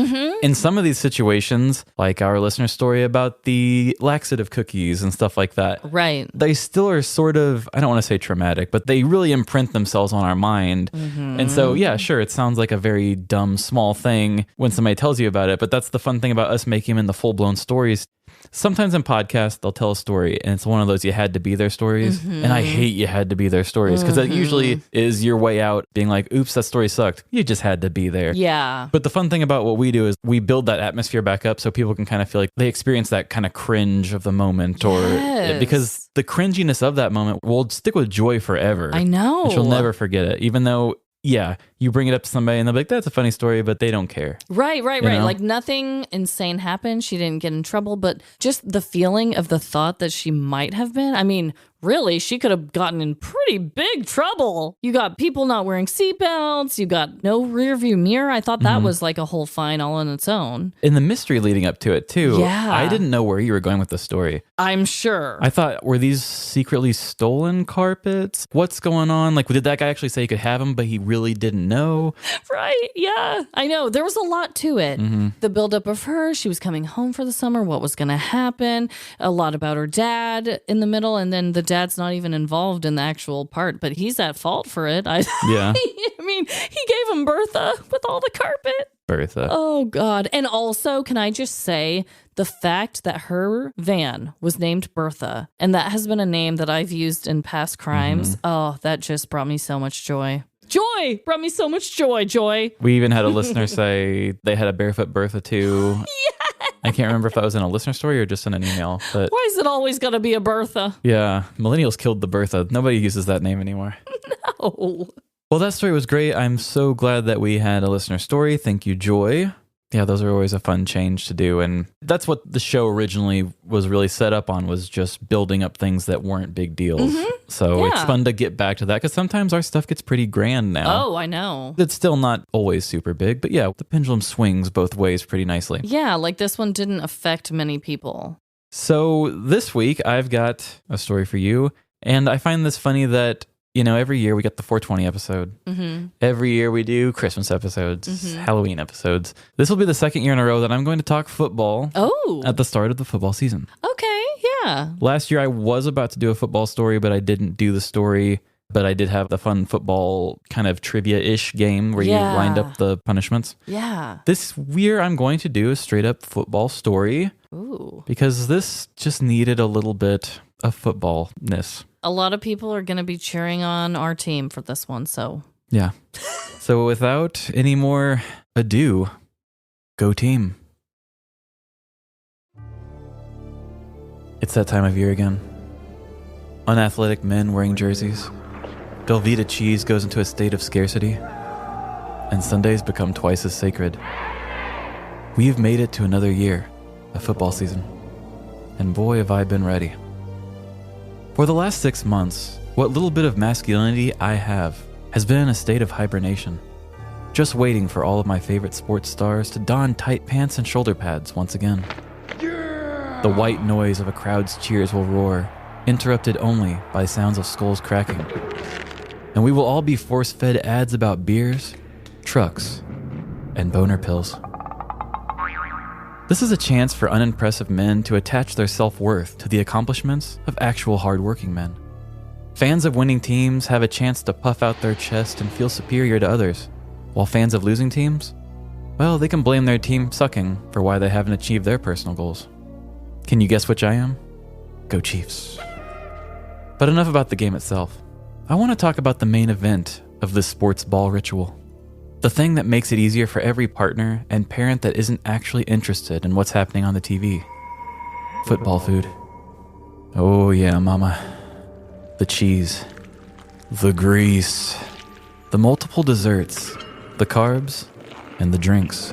In some of these situations, like our listener story about the laxative cookies and stuff like that. Right. They still are sort of, I don't want to say traumatic, but they really imprint themselves on our mind. And so, yeah, sure, it sounds like a very dumb, small thing when somebody tells you about it, but that's the fun thing about us making them into full-blown stories. Sometimes in podcasts, they'll tell a story, and it's one of those you had to be there stories. And I hate you had to be there stories because that usually is your way out being like, oops, that story sucked. You just had to be there. Yeah. But the fun thing about what we do is we build that atmosphere back up so people can kind of feel like they experience that kind of cringe of the moment because the cringiness of that moment will stick with Joy forever. I know. And she'll never forget it, even though you bring it up to somebody and they'll be like, that's a funny story, but they don't care. Right. You know? Like nothing insane happened. She didn't get in trouble, but just the feeling of the thought that she might have been. I mean, really, she could have gotten in pretty big trouble. You got people not wearing seatbelts. You got no rear view mirror. I thought that was like a whole fine all on its own. And the mystery leading up to it too. Yeah. I didn't know where you were going with the story. I'm sure. I thought, were these secretly stolen carpets? What's going on? Like, did that guy actually say he could have them, but he really didn't know? Right. Yeah. I know. There was a lot to it. The buildup of her. She was coming home for the summer. What was going to happen? A lot about her dad in the middle. And then the dad's not even involved in the actual part, but he's at fault for it. Yeah. I mean, he gave him Bertha with all the carpet. Bertha. Oh, God. And also, can I just say the fact that her van was named Bertha, and that has been a name that I've used in past crimes. Oh, that just brought me so much joy. Joy! Brought me so much joy, Joy. We even had a listener say they had a barefoot Bertha too. I can't remember if that was in a listener story or just in an email. But Why is it always got to be a Bertha? yeah, millennials killed the Bertha. Nobody uses that name anymore. Oh. Well, that story was great. I'm so glad that we had a listener story. Thank you, Joy. Yeah, those are always a fun change to do. And that's what the show originally was really set up on, was just building up things that weren't big deals. So it's fun to get back to that because sometimes our stuff gets pretty grand now. Oh, I know. It's still not always super big, but yeah, the pendulum swings both ways pretty nicely. Yeah, like this one didn't affect many people. So this week I've got a story for you. And I find this funny that, you know, every year we get the 420 episode. Every year we do Christmas episodes, Halloween episodes. This will be the second year in a row that I'm going to talk football at the start of the football season. Okay, yeah. Last year I was about to do a football story, but I didn't do the story. But I did have the fun football kind of trivia-ish game where you lined up the punishments. Yeah. This year I'm going to do a straight-up football story. Ooh. Because this just needed a little bit of footballness. A lot of people are going to be cheering on our team for this one, so. Yeah. So without any more ado, go team. It's that time of year again. Unathletic men wearing jerseys. Velveeta cheese goes into a state of scarcity. And Sundays become twice as sacred. We've made it to another year of football season. And boy, have I been ready. For the last 6 months, what little bit of masculinity I have has been in a state of hibernation, just waiting for all of my favorite sports stars to don tight pants and shoulder pads once again. Yeah! The white noise of a crowd's cheers will roar, interrupted only by sounds of skulls cracking. And we will all be force-fed ads about beers, trucks, and boner pills. This is a chance for unimpressive men to attach their self-worth to the accomplishments of actual hard-working men. Fans of winning teams have a chance to puff out their chest and feel superior to others, while fans of losing teams, well, they can blame their team sucking for why they haven't achieved their personal goals. Can you guess which I am? Go Chiefs. But enough about the game itself. I want to talk about the main event of this sports ball ritual. The thing that makes it easier for every partner and parent that isn't actually interested in what's happening on the TV. Football food. Oh yeah, mama. The cheese. The grease. The multiple desserts. The carbs. And the drinks.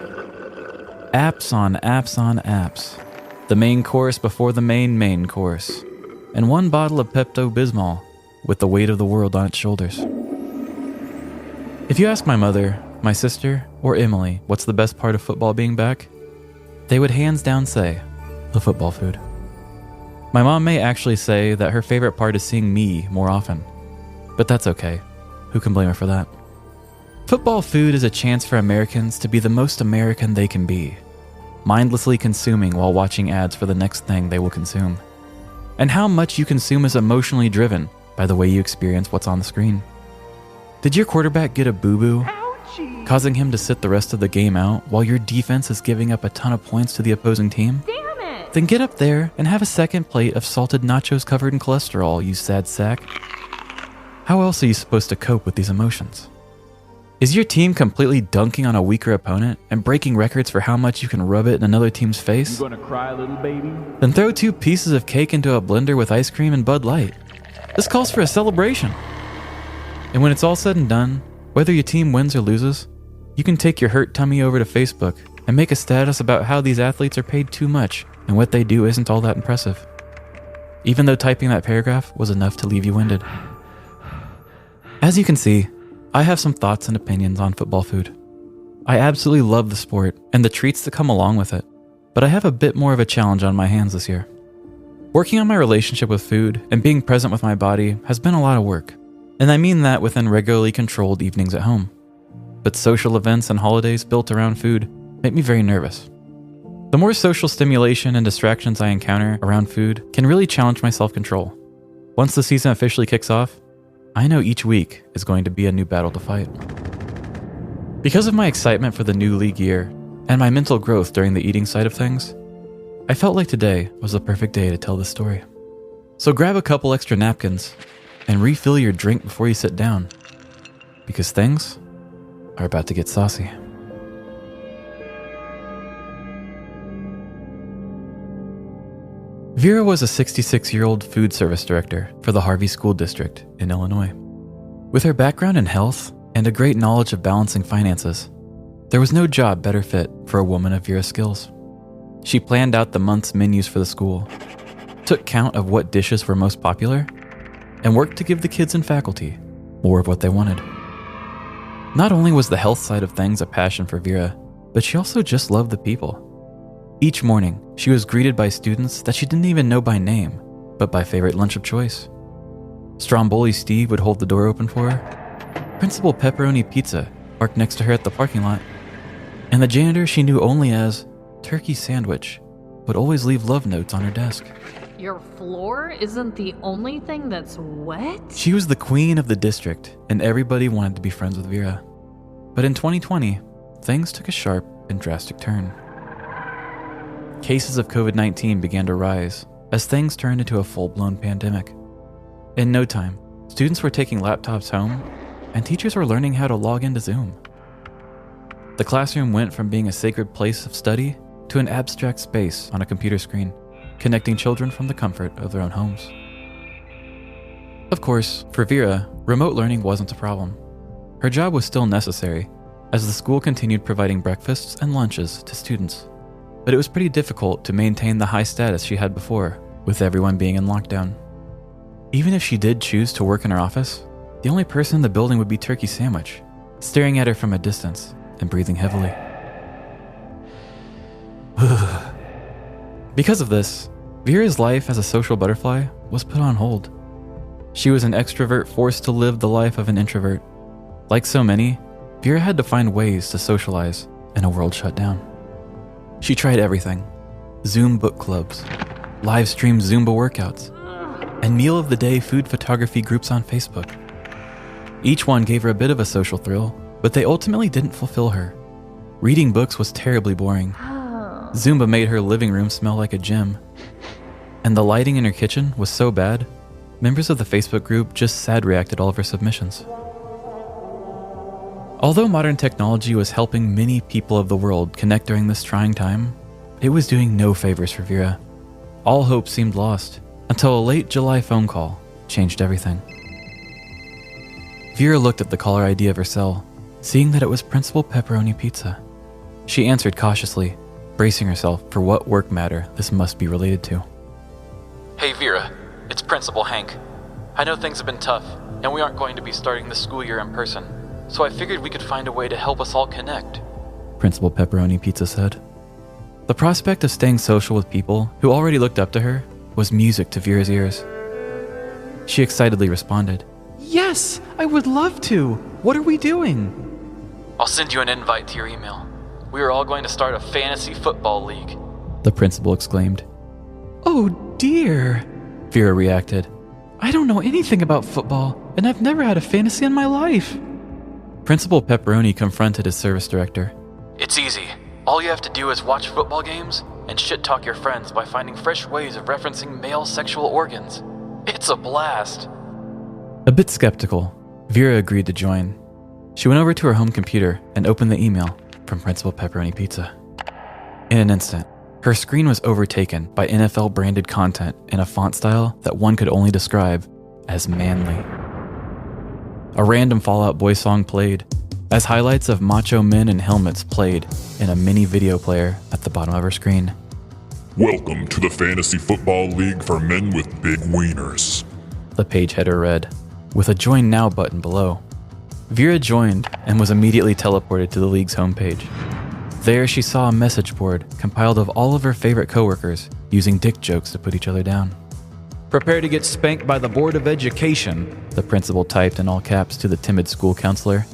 Apps on apps on apps. The main course before the main course. And one bottle of Pepto-Bismol with the weight of the world on its shoulders. If you ask my mother, my sister, or Emily what's the best part of football being back, they would hands down say, the football food. My mom may actually say that her favorite part is seeing me more often, but that's okay. Who can blame her for that? Football food is a chance for Americans to be the most American they can be, mindlessly consuming while watching ads for the next thing they will consume. And how much you consume is emotionally driven by the way you experience what's on the screen. Did your quarterback get a boo-boo, causing him to sit the rest of the game out while your defense is giving up a ton of points to the opposing team? Damn it! Then get up there and have a second plate of salted nachos covered in cholesterol, you sad sack. How else are you supposed to cope with these emotions? Is your team completely dunking on a weaker opponent and breaking records for how much you can rub it in another team's face? You gonna cry, little baby? Then throw 2 pieces of cake into a blender with ice cream and Bud Light. This calls for a celebration. And when it's all said and done, whether your team wins or loses, you can take your hurt tummy over to Facebook and make a status about how these athletes are paid too much and what they do isn't all that impressive. Even though typing that paragraph was enough to leave you winded. As you can see, I have some thoughts and opinions on football food. I absolutely love the sport and the treats that come along with it, but I have a bit more of a challenge on my hands this year. Working on my relationship with food and being present with my body has been a lot of work, and I mean that within regularly controlled evenings at home. But social events and holidays built around food make me very nervous. The more social stimulation and distractions I encounter around food can really challenge my self-control. Once the season officially kicks off, I know each week is going to be a new battle to fight. Because of my excitement for the new league year and my mental growth during the eating side of things, I felt like today was the perfect day to tell this story. So grab a couple extra napkins and refill your drink before you sit down, because things are about to get saucy. Vera was a 66-year-old food service director for the Harvey School District in Illinois. With her background in health and a great knowledge of balancing finances, there was no job better fit for a woman of Vera's skills. She planned out the month's menus for the school, took count of what dishes were most popular, and worked to give the kids and faculty more of what they wanted. Not only was the health side of things a passion for Vera, but she also just loved the people. Each morning, she was greeted by students that she didn't even know by name, but by favorite lunch of choice. Stromboli Steve would hold the door open for her. Principal Pepperoni Pizza parked next to her at the parking lot. And the janitor she knew only as Turkey Sandwich would always leave love notes on her desk. Your floor isn't the only thing that's wet? She was the queen of the district, and everybody wanted to be friends with Vera. But in 2020, things took a sharp and drastic turn. Cases of COVID-19 began to rise as things turned into a full-blown pandemic. In no time, students were taking laptops home, and teachers were learning how to log into Zoom. The classroom went from being a sacred place of study to an abstract space on a computer screen, connecting children from the comfort of their own homes. Of course, for Vera, remote learning wasn't a problem. Her job was still necessary, as the school continued providing breakfasts and lunches to students. But it was pretty difficult to maintain the high status she had before, with everyone being in lockdown. Even if she did choose to work in her office, the only person in the building would be Turkey Sandwich, staring at her from a distance and breathing heavily. Because of this, Vera's life as a social butterfly was put on hold. She was an extrovert forced to live the life of an introvert. Like so many, Vera had to find ways to socialize in a world shut down. She tried everything: Zoom book clubs, live stream Zumba workouts, and meal of the day food photography groups on Facebook. Each one gave her a bit of a social thrill, but they ultimately didn't fulfill her. Reading books was terribly boring. Zumba made her living room smell like a gym. And the lighting in her kitchen was so bad, members of the Facebook group just sad reacted all of her submissions. Although modern technology was helping many people of the world connect during this trying time, it was doing no favors for Vera. All hope seemed lost until a late July phone call changed everything. Vera looked at the caller ID of her cell, seeing that it was Principal Pepperoni Pizza. She answered cautiously, bracing herself for what work matter this must be related to. Hey Vera, it's Principal Hank. I know things have been tough, and we aren't going to be starting the school year in person, so I figured we could find a way to help us all connect. Principal Pepperoni Pizza said. The prospect of staying social with people who already looked up to her was music to Vera's ears. She excitedly responded, Yes, I would love to. What are we doing? I'll send you an invite to your email. We are all going to start a fantasy football league. the principal exclaimed. Oh dear, Vera reacted. I don't know anything about football, and I've never had a fantasy in my life. Principal Pepperoni confronted his service director. It's easy. All you have to do is watch football games and shit-talk your friends by finding fresh ways of referencing male sexual organs. It's a blast. A bit skeptical, Vera agreed to join. She went over to her home computer and opened the email from Principal Pepperoni Pizza. In an instant, her screen was overtaken by NFL-branded content in a font style that one could only describe as manly. A random Fall Out Boy song played, as highlights of macho men in helmets played in a mini video player at the bottom of her screen. Welcome to the Fantasy Football League for men with big wieners. The page header read, with a Join Now button below. Vera joined and was immediately teleported to the league's homepage. There she saw a message board compiled of all of her favorite coworkers using dick jokes to put each other down. "Prepare to get spanked by the Board of Education," the principal typed in all caps to the timid school counselor.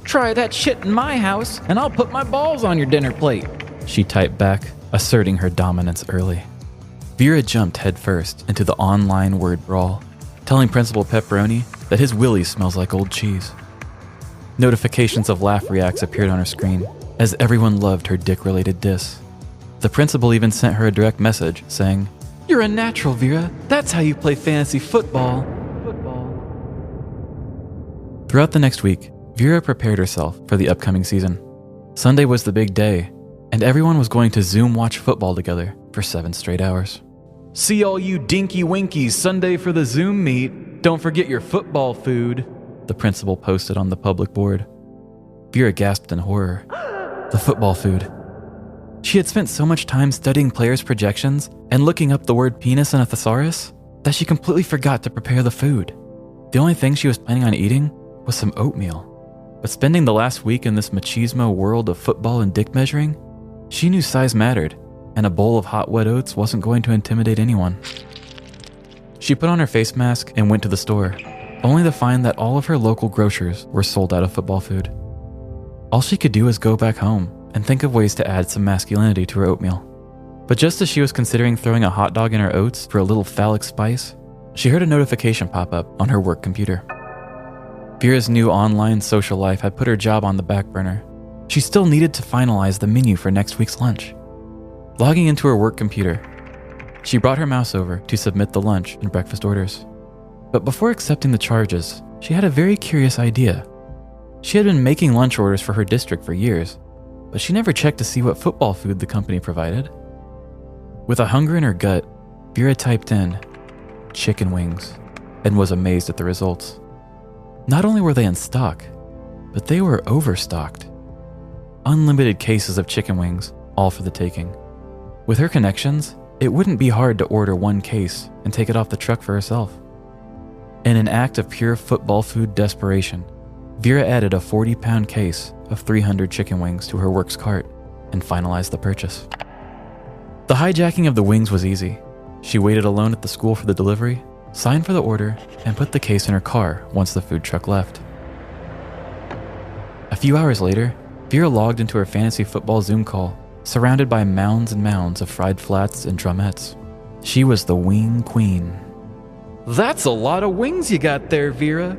"Try that shit in my house and I'll put my balls on your dinner plate," she typed back, asserting her dominance early. Vera jumped headfirst into the online word brawl, telling Principal Pepperoni that his willy smells like old cheese. Notifications of laugh reacts appeared on her screen, as everyone loved her dick-related diss. The principal even sent her a direct message saying, "You're a natural, Vera. That's how you play fantasy football." Throughout the next week, Vera prepared herself for the upcoming season. Sunday was the big day, and everyone was going to Zoom watch football together for 7 straight hours. "See all you dinky winkies Sunday for the Zoom meet. Don't forget your football food," the principal posted on the public board. Vera gasped in horror. The football food. She had spent so much time studying players' projections and looking up the word penis in a thesaurus that she completely forgot to prepare the food. The only thing she was planning on eating was some oatmeal. But spending the last week in this machismo world of football and dick measuring, she knew size mattered, and a bowl of hot wet oats wasn't going to intimidate anyone. She put on her face mask and went to the store, only to find that all of her local grocers were sold out of football food. All she could do was go back home and think of ways to add some masculinity to her oatmeal. But just as she was considering throwing a hot dog in her oats for a little phallic spice, she heard a notification pop up on her work computer. Vera's new online social life had put her job on the back burner. She still needed to finalize the menu for next week's lunch. Logging into her work computer, she brought her mouse over to submit the lunch and breakfast orders. But before accepting the charges, she had a very curious idea. She had been making lunch orders for her district for years, but she never checked to see what football food the company provided. With a hunger in her gut, Vera typed in chicken wings and was amazed at the results. Not only were they in stock, but they were overstocked. Unlimited cases of chicken wings, all for the taking. With her connections, it wouldn't be hard to order one case and take it off the truck for herself. In an act of pure football food desperation, Vera added a 40-pound case of 300 chicken wings to her work's cart and finalized the purchase. The hijacking of the wings was easy. She waited alone at the school for the delivery, signed for the order, and put the case in her car once the food truck left. A few hours later, Vera logged into her fantasy football Zoom call, surrounded by mounds and mounds of fried flats and drumettes. She was the wing queen. "That's a lot of wings you got there, Vera,"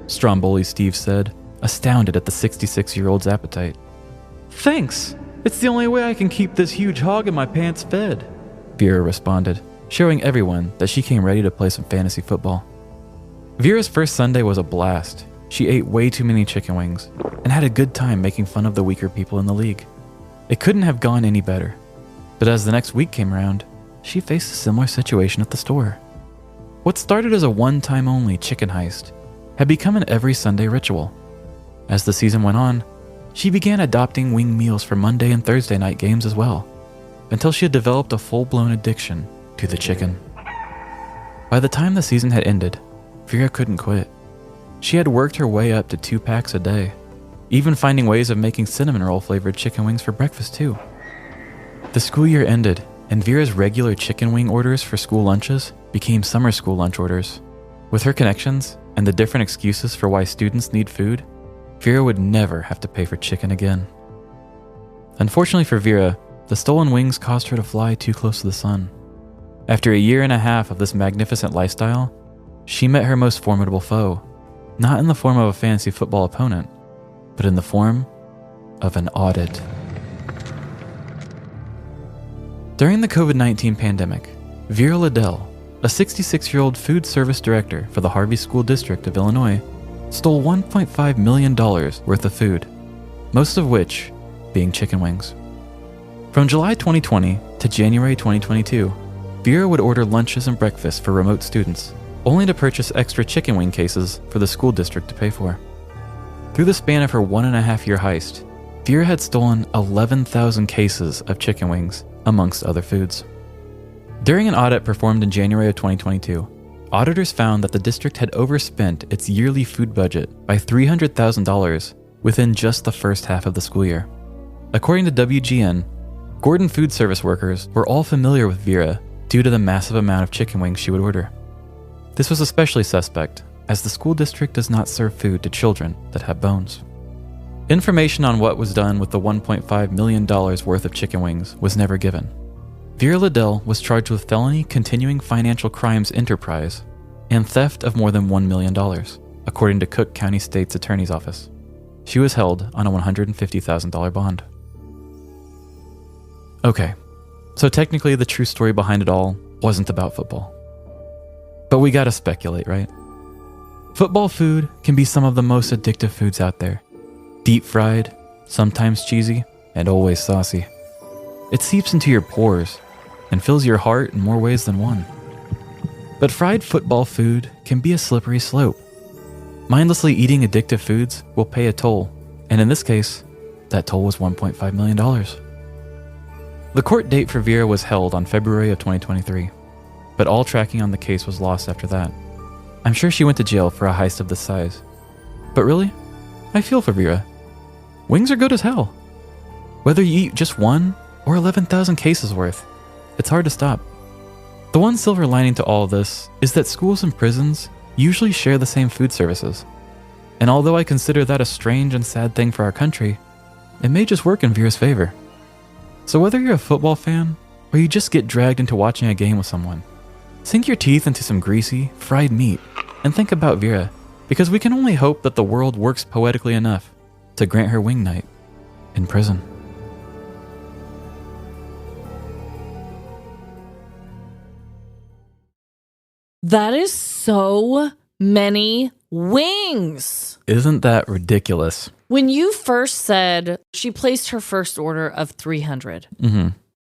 Stromboli Steve said, astounded at the 66-year-old's appetite. "Thanks. It's the only way I can keep this huge hog in my pants fed," Vera responded, showing everyone that she came ready to play some fantasy football. Vera's first Sunday was a blast. She ate way too many chicken wings and had a good time making fun of the weaker people in the league. It couldn't have gone any better. But as the next week came around, she faced a similar situation at the store. What started as a one-time only chicken heist had become an every Sunday ritual. As the season went on, she began adopting wing meals for Monday and Thursday night games as well, until she had developed a full-blown addiction to the chicken. By the time the season had ended, Vera couldn't quit. She had worked her way up to 2 packs a day, even finding ways of making cinnamon roll flavored chicken wings for breakfast too. The school year ended, and Vera's regular chicken wing orders for school lunches became summer school lunch orders. With her connections and the different excuses for why students need food, Vera would never have to pay for chicken again. Unfortunately for Vera, the stolen wings caused her to fly too close to the sun. After a year and a half of this magnificent lifestyle, she met her most formidable foe, not in the form of a fantasy football opponent, but in the form of an audit. During the COVID-19 pandemic, Vera Liddell, a 66-year-old food service director for the Harvey School District of Illinois, stole $1.5 million worth of food, most of which being chicken wings. From July 2020 to January 2022, Vera would order lunches and breakfasts for remote students, only to purchase extra chicken wing cases for the school district to pay for. Through the span of her 1.5-year heist, Vera had stolen 11,000 cases of chicken wings, amongst other foods. During an audit performed in January of 2022, auditors found that the district had overspent its yearly food budget by $300,000 within just the first half of the school year. According to WGN, Gordon food service workers were all familiar with Vera due to the massive amount of chicken wings she would order. This was especially suspect, as the school district does not serve food to children that have bones. Information on what was done with the $1.5 million worth of chicken wings was never given. Vera Liddell was charged with felony continuing financial crimes enterprise and theft of more than $1 million, according to Cook County State's Attorney's Office. She was held on a $150,000 bond. Okay, so technically the true story behind it all wasn't about football. But we gotta speculate, right? Football food can be some of the most addictive foods out there. Deep fried, sometimes cheesy, and always saucy. It seeps into your pores and fills your heart in more ways than one. But fried football food can be a slippery slope. Mindlessly eating addictive foods will pay a toll, and in this case, that toll was $1.5 million. The court date for Vera was held on February of 2023, but all tracking on the case was lost after that. I'm sure she went to jail for a heist of this size. But really, I feel for Vera. Wings are good as hell. Whether you eat just one or 11,000 cases worth, it's hard to stop. The one silver lining to all of this is that schools and prisons usually share the same food services. And although I consider that a strange and sad thing for our country, it may just work in Vera's favor. So whether you're a football fan or you just get dragged into watching a game with someone, sink your teeth into some greasy, fried meat and think about Vera, because we can only hope that the world works poetically enough to grant her wing night in prison. That is so many wings. Isn't that ridiculous? When you first said she placed her first order of 300,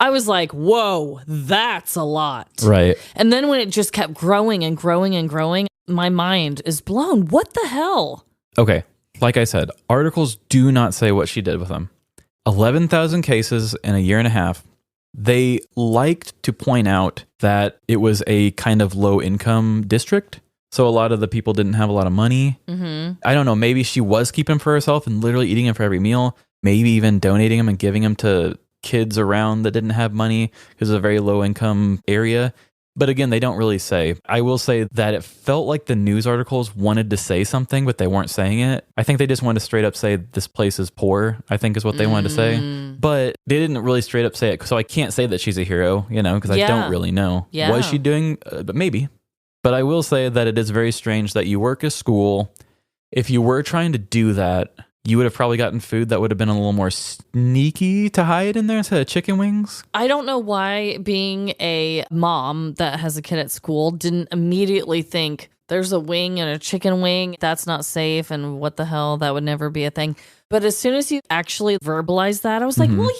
I was like, whoa, that's a lot. Right. And then when it just kept growing and growing and growing, my mind is blown. What the hell? Okay, like I said, articles do not say what she did with them. 11,000 cases in a year and a half. They liked to point out that it was a kind of low-income district, so a lot of the people didn't have a lot of money. I don't know, maybe she was keeping them for herself and literally eating them for every meal, maybe even donating them and giving them to kids around that didn't have money because it's a very low-income area. But again, they don't really say. I will say that it felt like the news articles wanted to say something, but they weren't saying it. I think they just wanted to straight up say this place is poor, I think is what they wanted to say. But they didn't really straight up say it. So I can't say that she's a hero, because I don't really know. Yeah. Was she doing? But maybe. But I will say that it is very strange that you work a school. If you were trying to do that, you would have probably gotten food that would have been a little more sneaky to hide in there instead of chicken wings. I don't know why being a mom that has a kid at school didn't immediately think there's a wing and a chicken wing. That's not safe. And what the hell? That would never be a thing. But as soon as you actually verbalized that, I was like, well,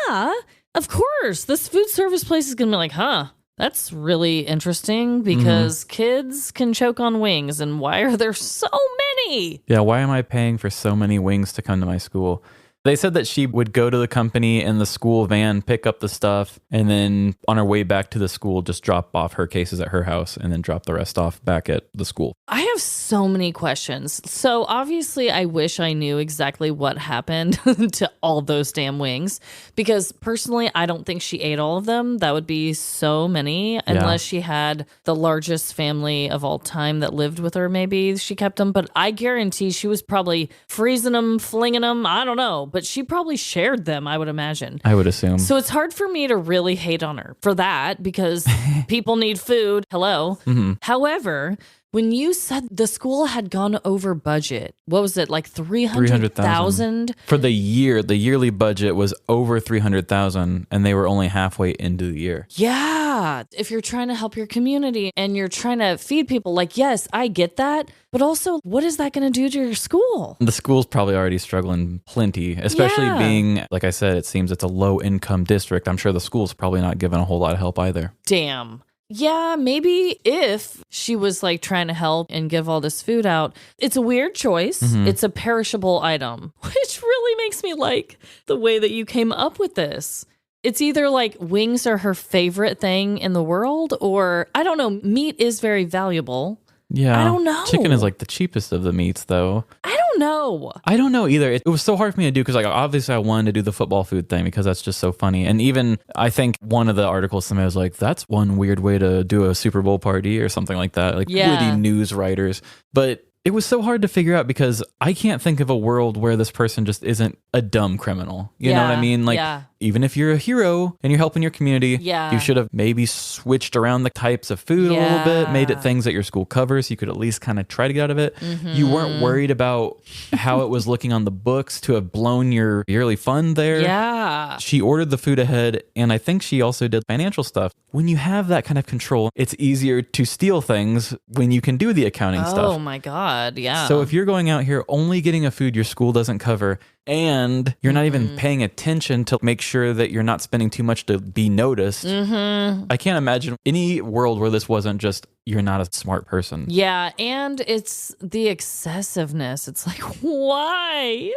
yeah, of course. This food service place is going to be like, that's really interesting because kids can choke on wings. And why are there so many? Yeah, why am I paying for so many wings to come to my school? They said that she would go to the company in the school van, pick up the stuff, and then on her way back to the school, just drop off her cases at her house and then drop the rest off back at the school. I have so many questions. So obviously, I wish I knew exactly what happened to all those damn wings, because personally, I don't think she ate all of them. That would be so many, unless she had the largest family of all time that lived with her. Maybe she kept them, but I guarantee she was probably freezing them, flinging them. I don't know. but she probably shared them, I would imagine. I would assume. So it's hard for me to really hate on her for that because people need food. Hello. However, when you said the school had gone over budget, what was it, like 300,000? For the yearly budget was over 300,000, and they were only halfway into the year. Yeah. If you're trying to help your community and you're trying to feed people, like, yes, I get that. But also, what is that going to do to your school? The school's probably already struggling plenty, especially being, like I said, it seems it's a low-income district. I'm sure the school's probably not giving a whole lot of help either. Damn. Yeah, maybe if she was like trying to help and give all this food out. It's a weird choice. It's a perishable item, which really makes me like the way that you came up with this. It's either like wings are her favorite thing in the world, or I don't know, meat is very valuable. Yeah. I don't know. Chicken is like the cheapest of the meats, though. I don't know. I don't know either. It was so hard for me to do because, like, obviously I wanted to do the football food thing because that's just so funny. And even I think one of the articles somebody was like, that's one weird way to do a Super Bowl party or something like that. Like witty news writers. But it was so hard to figure out because I can't think of a world where this person just isn't a dumb criminal. You know what I mean? Like, even if you're a hero and you're helping your community, you should have maybe switched around the types of food a little bit, made it things that your school covers so you could at least kind of try to get out of it. You weren't worried about how it was looking on the books to have blown your yearly fund there. Yeah. She ordered the food ahead, and I think she also did financial stuff. When you have that kind of control, it's easier to steal things when you can do the accounting stuff. Oh my God, yeah. So if you're going out here only getting a food your school doesn't cover, and you're not even paying attention to make sure that you're not spending too much to be noticed, I can't imagine any world where this wasn't just, you're not a smart person. Yeah, and it's the excessiveness. It's like, why?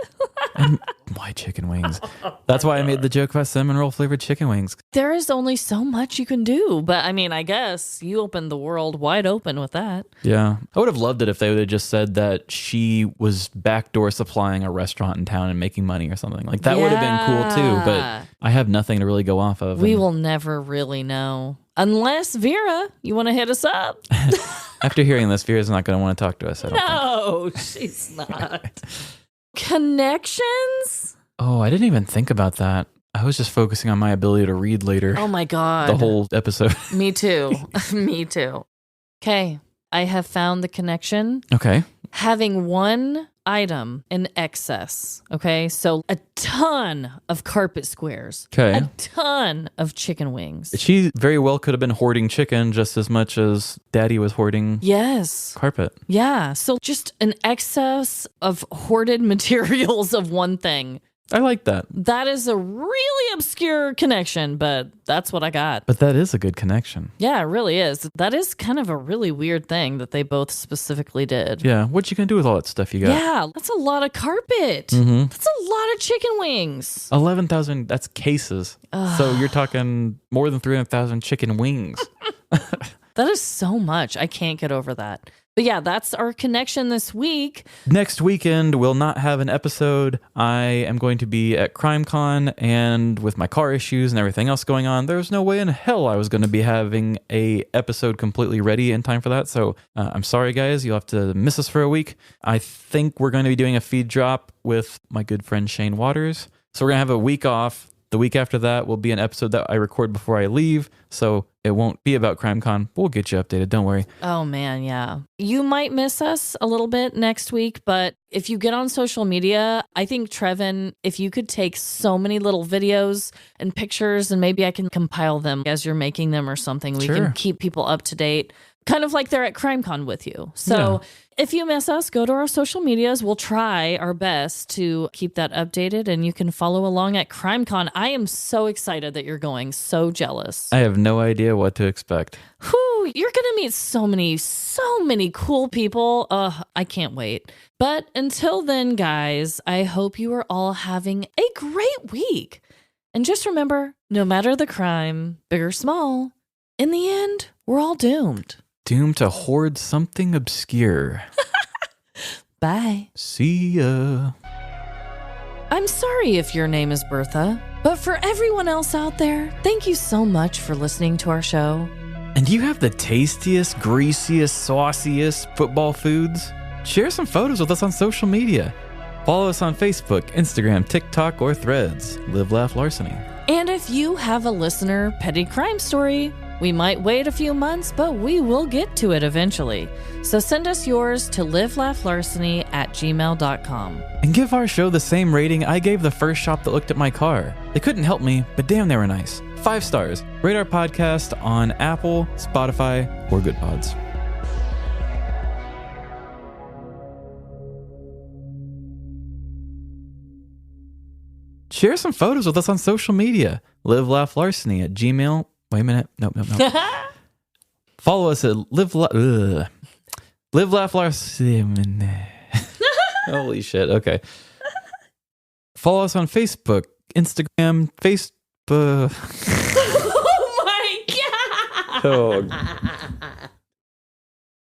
And why chicken wings? That's why I made the joke about cinnamon roll flavored chicken wings. There is only so much you can do. But I mean, I guess you opened the world wide open with that. Yeah. I would have loved it if they would have just said that she was backdoor supplying a restaurant in town and making money or something. Like, that would have been cool too. But I have nothing to really go off of. We will never really know. Unless, Vera, you want to hit us up? After hearing this, Vera's not going to want to talk to us, I don't think. No, she's not. Connections? Oh, I didn't even think about that. I was just focusing on my ability to read later. Oh my God. The whole episode. Me too. Me too. Okay, I have found the connection. Okay. Having one item in excess. Okay, so a ton of carpet squares. Okay. A ton of chicken wings. She very well could have been hoarding chicken just as much as Daddy was hoarding Yes. carpet. Yeah, so just an excess of hoarded materials of one thing. I like that. That is a really obscure connection, but that's what I got. But that is a good connection. Yeah, it really is. That is kind of a really weird thing that they both specifically did. Yeah, what you gonna do with all that stuff you got? Yeah, that's a lot of carpet. That's a lot of chicken wings. 11,000, that's cases. So you're talking more than 300,000 chicken wings. That is so much. I can't get over that. But yeah, that's our connection this week. Next weekend, we'll not have an episode. I am going to be at CrimeCon, and with my car issues and everything else going on, there's no way in hell I was going to be having a episode completely ready in time for that. So I'm sorry, guys. You'll have to miss us for a week. I think we're going to be doing a feed drop with my good friend Shane Waters. So we're going to have a week off. The week after that will be an episode that I record before I leave, so it won't be about CrimeCon. We'll get you updated, don't worry. Oh man, yeah. You might miss us a little bit next week, but if you get on social media, I think, Trevin, if you could take so many little videos and pictures, and maybe I can compile them as you're making them or something, we can keep people up to date. Kind of like they're at CrimeCon with you. So if you miss us, go to our social medias. We'll try our best to keep that updated, and you can follow along at CrimeCon. I am so excited that you're going. So jealous. I have no idea what to expect. Whew, you're going to meet so many cool people. I can't wait. But until then, guys, I hope you are all having a great week. And just remember, no matter the crime, big or small, in the end, we're all doomed. Doomed to hoard something obscure. Bye. See ya. I'm sorry if your name is Bertha, but for everyone else out there, thank you so much for listening to our show. And do you have the tastiest, greasiest, sauciest football foods? Share some photos with us on social media. Follow us on Facebook, Instagram, TikTok, or Threads. Live, Laugh, Larceny. And if you have a listener petty crime story, we might wait a few months, but we will get to it eventually. So send us yours to livelaughlarceny@gmail.com. And give our show the same rating I gave the first shop that looked at my car. They couldn't help me, but damn, they were nice. 5 stars. Rate our podcast on Apple, Spotify, or Good Pods. Share some photos with us on social media. Live, Laugh, Larceny at Gmail. Wait a minute. Nope. Follow us at Live, Laugh, Larceny. Holy shit. Okay. Follow us on Facebook, Instagram, Facebook. Oh my God. Oh.